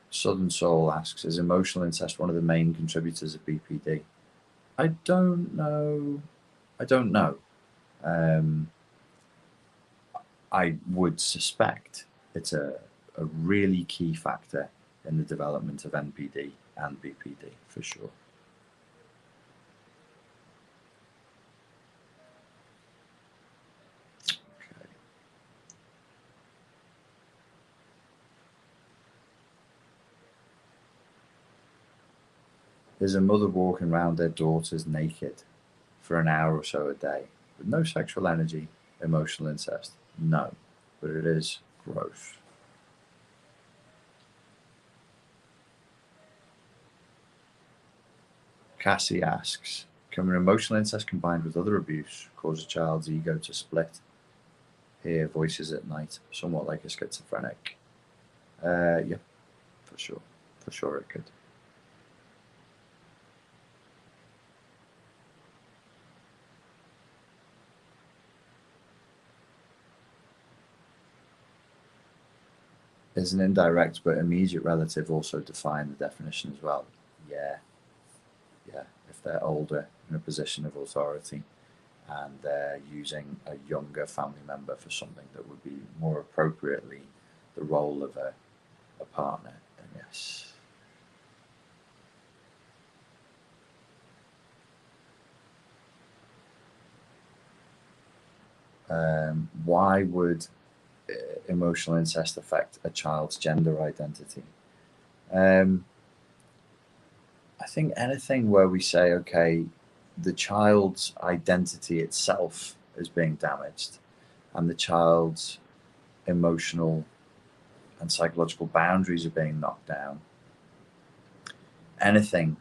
Southern Soul asks, is emotional incest one of the main contributors of BPD? I don't know. I would suspect it's a really key factor in the development of NPD and BPD, for sure. Okay. There's a mother walking around their daughters naked for an hour or so a day with no sexual energy, emotional incest. No, but it is gross. Cassie asks, can an emotional incest combined with other abuse cause a child's ego to split? Hear voices at night, somewhat like a schizophrenic? Yeah, for sure. For sure it could. Is an indirect but immediate relative also define the definition as well? Yeah. If they're older, in a position of authority, and they're using a younger family member for something that would be more appropriately the role of a partner, then yes. Why would emotional incest affect a child's gender identity? I think anything where we say, okay, the child's identity itself is being damaged and the child's emotional and psychological boundaries are being knocked down. Anything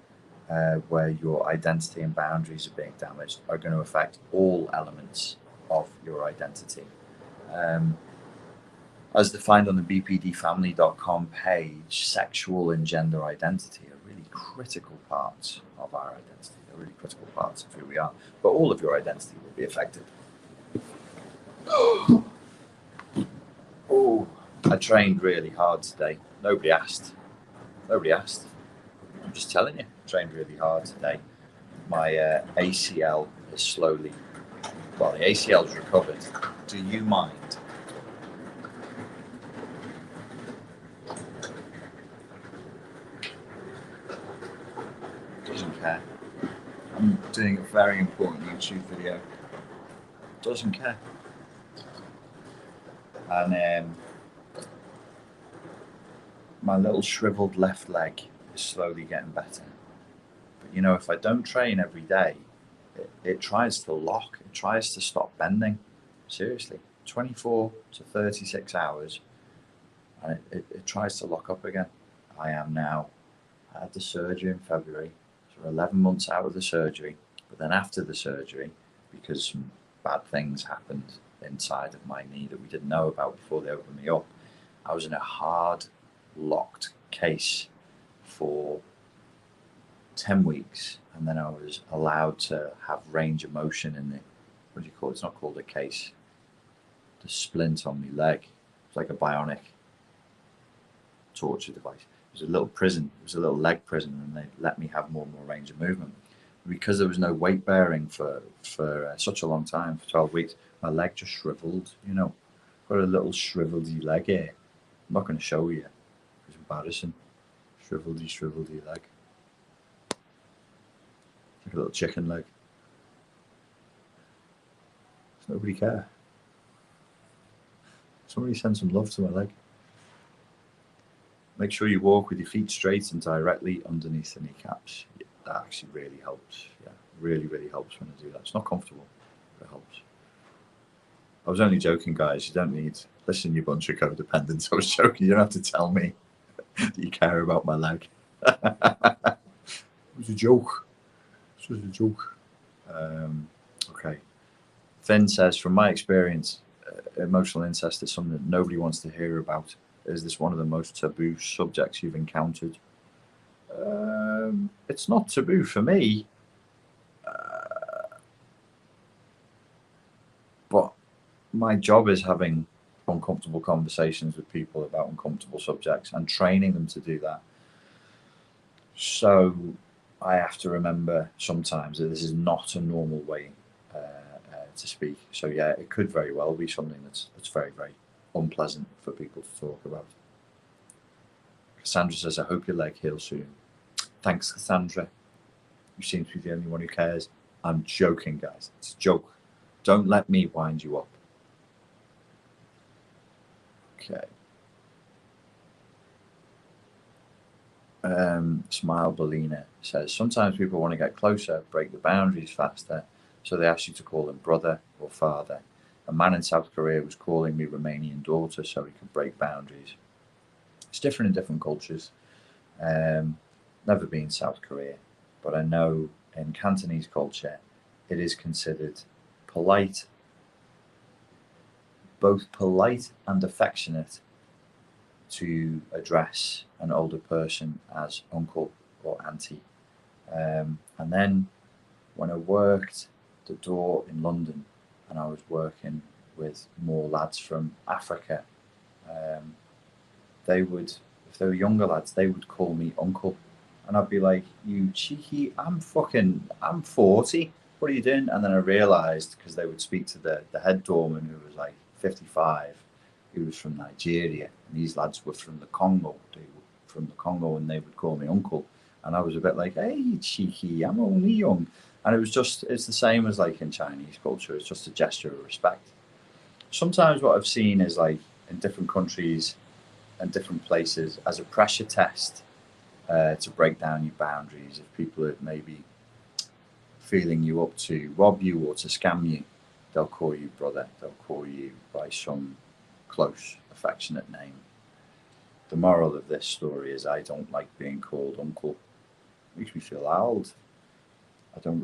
where your identity and boundaries are being damaged are going to affect all elements of your identity. As defined on the bpdfamily.com page, sexual and gender identity are really critical parts of our identity. They're really critical parts of who we are. But all of your identity will be affected. Oh, I trained really hard today. Nobody asked, Nobody asked. I'm just telling you. Trained really hard today. My ACL is slowly, well, the ACL's recovered. Do you mind? Doesn't care. I'm doing a very important YouTube video. Doesn't care. And my little shriveled left leg is slowly getting better. But you know, if I don't train every day, it tries to lock, it tries to stop bending. Seriously, 24 to 36 hours, and it tries to lock up again. I had the surgery in February, so we're 11 months out of the surgery. But then after the surgery, because some bad things happened inside of my knee that we didn't know about before they opened me up, I was in a hard, locked case for 10 weeks, and then I was allowed to have range of motion in the, what do you call it? It's not called a case. The splint on my leg. It's like a bionic torture device. It was a little prison. It was a little leg prison, and they let me have more and more range of movement. Because there was no weight bearing for such a long time, for 12 weeks, my leg just shriveled, you know. Got a little shriveledy leg here. I'm not going to show you. It's embarrassing. Shriveledy leg. Like a little chicken leg. Does nobody care? Somebody send some love to my leg. Make sure you walk with your feet straight and directly underneath the kneecaps. Yeah, that actually really helps. Yeah, really helps when I do that. It's not comfortable, but it helps. I was only joking, guys. You don't need, listen, you bunch of codependents. I was joking. You don't have to tell me that you care about my leg. It was a joke. This was a joke. Okay. Finn says, from my experience, emotional incest is something that nobody wants to hear about. Is this one of the most taboo subjects you've encountered? It's not taboo for me. But my job is having uncomfortable conversations with people about uncomfortable subjects and training them to do that. So I have to remember sometimes that this is not a normal way to speak. So yeah, it could very well be something that's very unpleasant for people to talk about. Cassandra says, I hope your leg heals soon. Thanks, Cassandra. You seem to be the only one who cares. I'm joking, guys. It's a joke. Don't let me wind you up. Okay. Smile Belina says, sometimes people want to get closer, break the boundaries faster, so they ask you to call them brother or father. A man in South Korea was calling me Romanian daughter so he could break boundaries. It's different in different cultures. Never been South Korea, but I know in Cantonese culture it is considered polite, both polite and affectionate, to address an older person as uncle or auntie. And then when I worked the door in London and I was working with more lads from Africa, they would, if they were younger lads, they would call me uncle. And I'd be like, you cheeky, I'm 40. What are you doing? And then I realised, because they would speak to the head doorman, who was like 55, he was from Nigeria, and these lads were from the Congo. They were from the Congo, and they would call me uncle. And I was a bit like, hey, cheeky, I'm only young. And it was just, it's the same as like in Chinese culture. It's just a gesture of respect. Sometimes what I've seen is like in different countries and different places as a pressure test to break down your boundaries. If people are maybe feeling you up to rob you or to scam you, they'll call you brother. They'll call you by some close, affectionate name. The moral of this story is I don't like being called uncle. It makes me feel old. I don't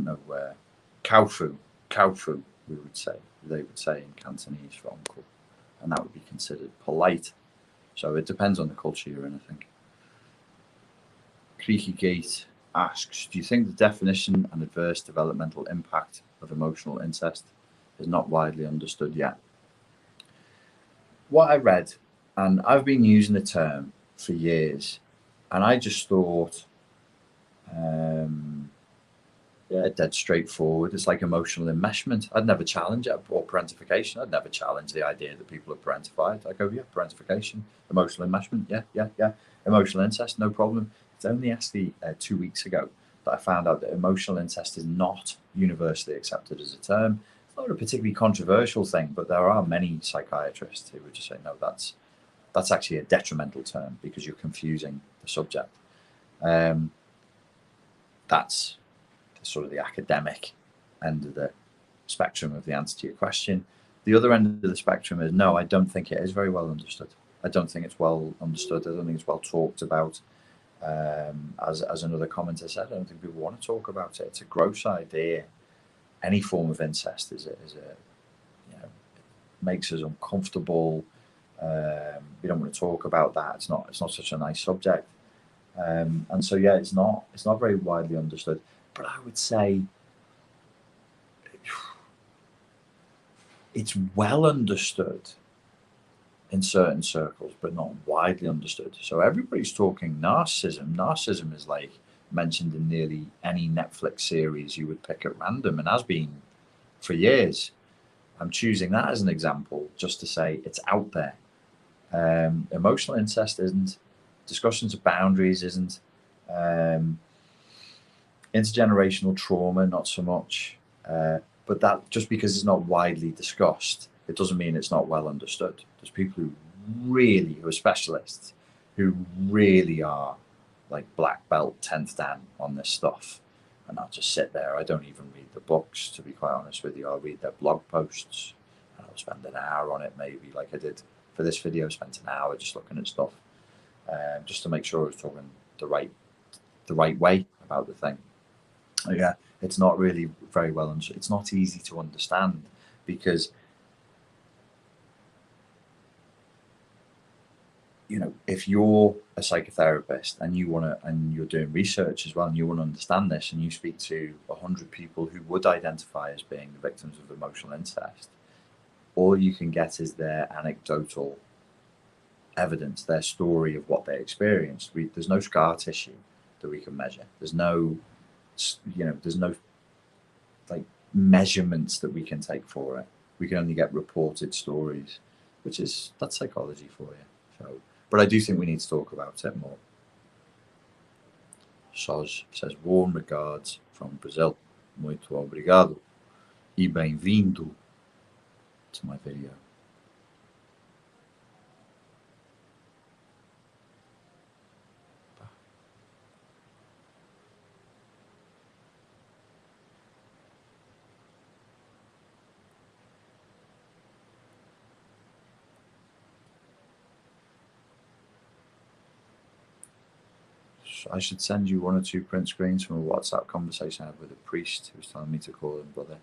know where. Kaufu, we would say. They would say in Cantonese for uncle. And that would be considered polite. So it depends on the culture you're in, I think. Creaky Gate asks, do you think the definition and adverse developmental impact of emotional incest is not widely understood yet? What I read, and I've been using the term for years, And I just thought, yeah, dead straightforward. It's like emotional enmeshment. I'd never challenge it, or parentification. I'd never challenge the idea that people are parentified. I go, yeah, parentification, emotional enmeshment, yeah. Emotional incest, no problem. It's only actually 2 weeks ago that I found out that emotional incest is not universally accepted as a term. It's not a particularly controversial thing, but there are many psychiatrists who would just say, no, that's actually a detrimental term because you're confusing the subject. That's sort of the academic end of the spectrum of the answer to your question. The other end of the spectrum is, no, I don't think it is very well understood. I don't think it's well understood. I don't think it's well talked about. As another commenter said, I don't think people want to talk about it. It's a gross idea. Any form of incest is a you know, it makes us uncomfortable. We don't want to talk about that. It's not such a nice subject. And so yeah, it's not very widely understood. But I would say it's well understood in certain circles, but not widely understood. So everybody's talking narcissism. Narcissism is like mentioned in nearly any Netflix series you would pick at random, and has been for years. I'm choosing that as an example just to say it's out there. Emotional incest isn't. Discussions of boundaries isn't. Intergenerational trauma, not so much. But that, just because it's not widely discussed, it doesn't mean it's not well understood. There's people who are specialists, who really are like black belt 10th dan on this stuff. And I'll just sit there. I don't even read the books, to be quite honest with you. I'll read their blog posts, and I'll spend an hour on it, maybe, like I did for this video. Spent an hour just looking at stuff, just to make sure I was talking the right way about the thing. Yeah, it's not really very well understood. It's not easy to understand because, if you're a psychotherapist and you're doing research as well, and you want to understand this, and you speak to 100 people who would identify as being the victims of emotional incest, all you can get is their anecdotal evidence, their story of what they experienced. There's no scar tissue that we can measure. There's no like measurements that we can take for it. We can only get reported stories, that's psychology for you. So, but I do think we need to talk about it more. Soz says, warm regards from Brazil. Muito obrigado e bem-vindo to my video. I should send you one or two print screens from a WhatsApp conversation I had with a priest who was telling me to call him brother.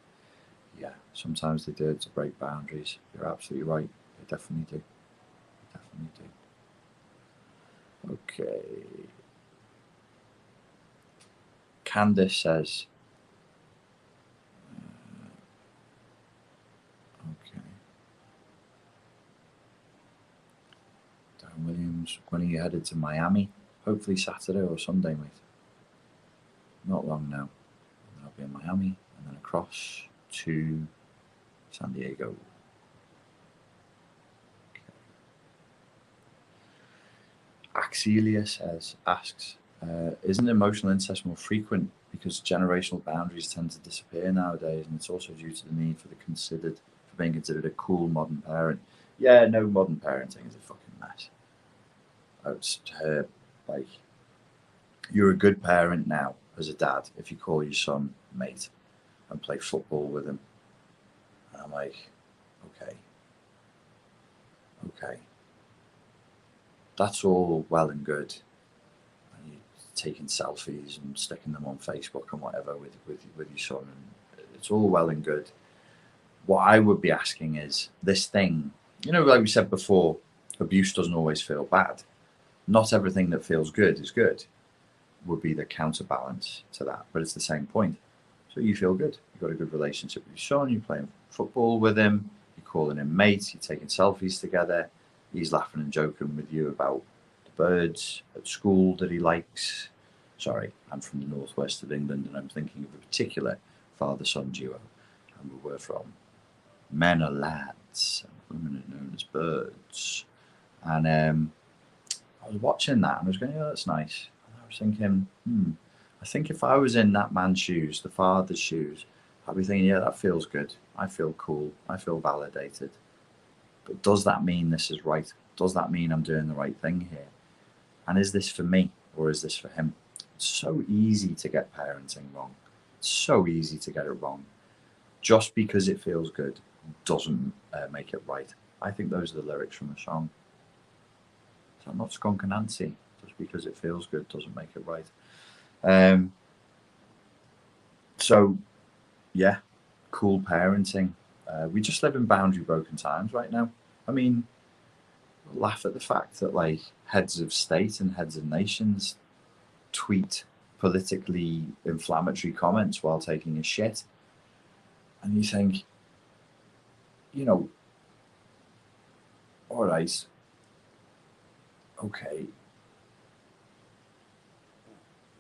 Yeah, sometimes they do it to break boundaries. You're absolutely right. They definitely do. Okay. Candice says, okay. Dan Williams, when are you headed to Miami? Hopefully Saturday or Sunday, mate. Not long now. And I'll be in Miami and then across to San Diego. Okay. Axelia asks, isn't emotional incest more frequent because generational boundaries tend to disappear nowadays, and it's also due to the need for being considered a cool modern parent? Yeah, no, modern parenting is a fucking mess. Like, you're a good parent now as a dad if you call your son mate and play football with him. And I'm like, okay. That's all well and good. And you're taking selfies and sticking them on Facebook and whatever with your son, and it's all well and good. What I would be asking is this thing, like we said before, abuse doesn't always feel bad. Not everything that feels good is good, would be the counterbalance to that, but it's the same point. So you feel good, you've got a good relationship with your son, you're playing football with him, you're calling him mate, you're taking selfies together, he's laughing and joking with you about the birds at school that he likes. Sorry, I'm from the northwest of England, and I'm thinking of a particular father-son duo. And we were from men are lads, and women are known as birds. And I was watching that, and I was going, "Oh, that's nice." And I was thinking, I think if I was in that man's shoes, the father's shoes, I'd be thinking, "Yeah, that feels good. I feel cool. I feel validated." But does that mean this is right? Does that mean I'm doing the right thing here? And is this for me, or is this for him? It's so easy to get parenting wrong. It's so easy to get it wrong. Just because it feels good doesn't make it right. I think those are the lyrics from a song. So I'm not Skunk and Nancy. Just because it feels good doesn't make it right. So, yeah, cool parenting. We just live in boundary broken times right now. I mean, laugh at the fact that like heads of state and heads of nations tweet politically inflammatory comments while taking a shit. And you think, all right, okay,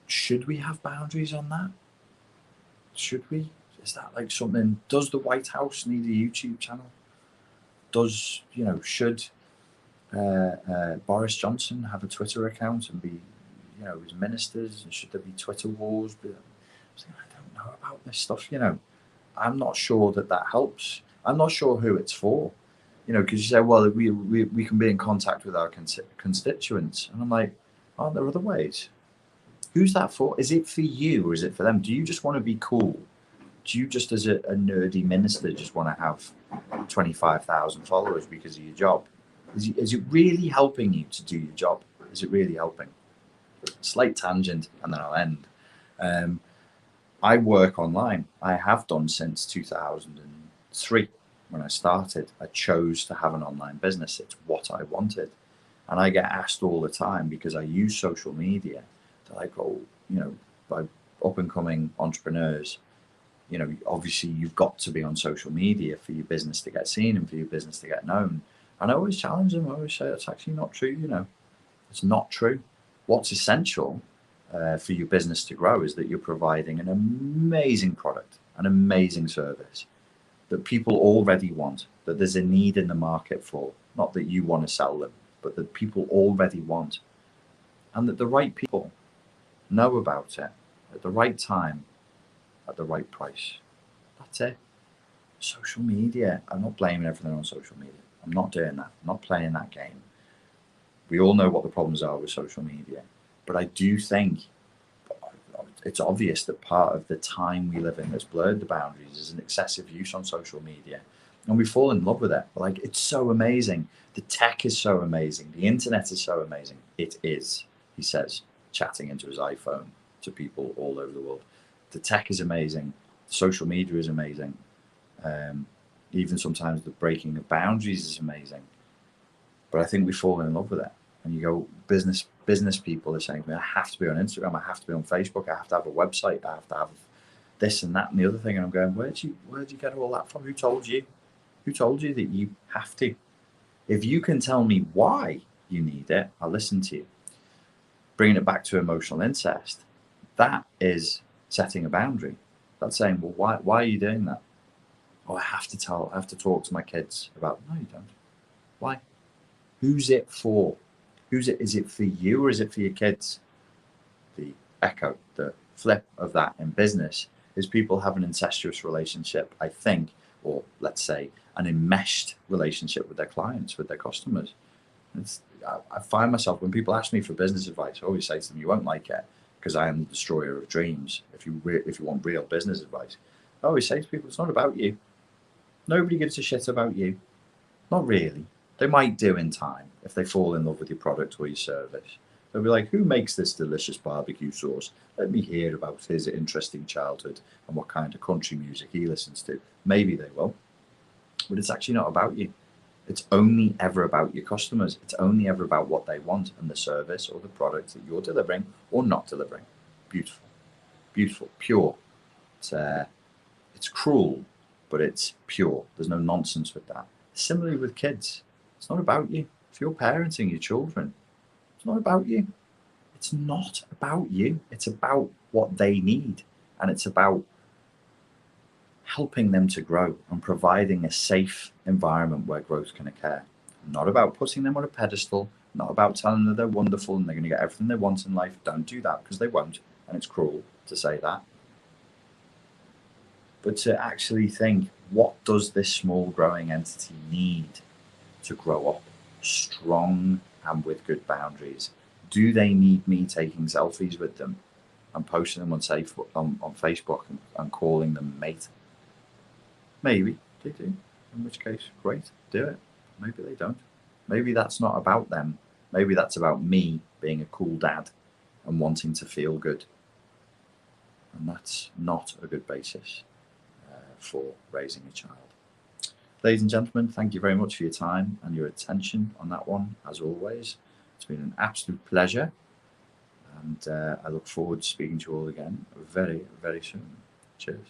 should we have boundaries on that? Should we? Is that like something? Does the White House need a YouTube channel? Should Boris Johnson have a Twitter account and be, his ministers? And should there be Twitter wars? But I don't know about this stuff. I'm not sure that helps. I'm not sure who it's for. Because you say, well, we can be in contact with our constituents, and I'm like, aren't there other ways? Who's that for? Is it for you or is it for them? Do you just want to be cool? Do you just, as a nerdy minister, just want to have 25,000 followers because of your job? Is it really helping you to do your job? Is it really helping? Slight tangent, and then I'll end. I work online. I have done since 2003 when I started. I chose to have an online business. It's what I wanted. And I get asked all the time because I use social media to like, by up and coming entrepreneurs, obviously you've got to be on social media for your business to get seen and for your business to get known. And I always challenge them. I always say it's actually not true. It's not true. What's essential for your business to grow is that you're providing an amazing product, an amazing service that people already want, that there's a need in the market for, not that you want to sell them, but that people already want, and that the right people know about it at the right time, at the right price. That's it. Social media, I'm not blaming everything on social media. I'm not doing that. I'm not playing that game. We all know what the problems are with social media. But I do think it's obvious that part of the time we live in that's blurred the boundaries is an excessive use on social media. And we fall in love with it. Like, it's so amazing. The tech is so amazing. The internet is so amazing. It is, he says, chatting into his iPhone to people all over the world. The tech is amazing. Social media is amazing. Even sometimes the breaking of boundaries is amazing. But I think we fall in love with it. And you go, business people are saying to me, I have to be on Instagram, I have to be on Facebook, I have to have a website, I have to have this and that and the other thing. And I'm going, where'd you get all that from? Who told you? Who told you that you have to? If you can tell me why you need it, I'll listen to you. Bringing it back to emotional incest, that is setting a boundary. That's saying, well, why are you doing that? Oh, I have to talk to my kids about. No, you don't. Why? Who's it for? Is it for you or is it for your kids? The echo, the flip of that in business is people have an incestuous relationship, I think, or let's say an enmeshed relationship with their clients, with their customers. I find myself, when people ask me for business advice, I always say to them, you won't like it because I am the destroyer of dreams. If you want real business advice, I always say to people, it's not about you. Nobody gives a shit about you. Not really. They might do in time if they fall in love with your product or your service. They'll be like, who makes this delicious barbecue sauce? Let me hear about his interesting childhood and what kind of country music he listens to. Maybe they will. But it's actually not about you. It's only ever about your customers. It's only ever about what they want and the service or the product that you're delivering or not delivering. Beautiful. Beautiful. Pure. It's cruel, but it's pure. There's no nonsense with that. Similarly with kids. It's not about you. If you're parenting your children, It's not about you. It's not about you. It's about what they need. And it's about helping them to grow and providing a safe environment where growth can occur. Not about putting them on a pedestal, not about telling them they're wonderful and they're going to get everything they want in life. Don't do that, because they won't. And it's cruel to say that. But to actually think, what does this small growing entity need to grow up strong and with good boundaries? Do they need me taking selfies with them and posting them on Facebook and calling them mate? Maybe they do, in which case, great, do it. Maybe they don't. Maybe that's not about them. Maybe that's about me being a cool dad and wanting to feel good. And that's not a good basis for raising a child. Ladies and gentlemen, thank you very much for your time and your attention on that one, as always. It's been an absolute pleasure, and I look forward to speaking to you all again very, very soon. Cheers.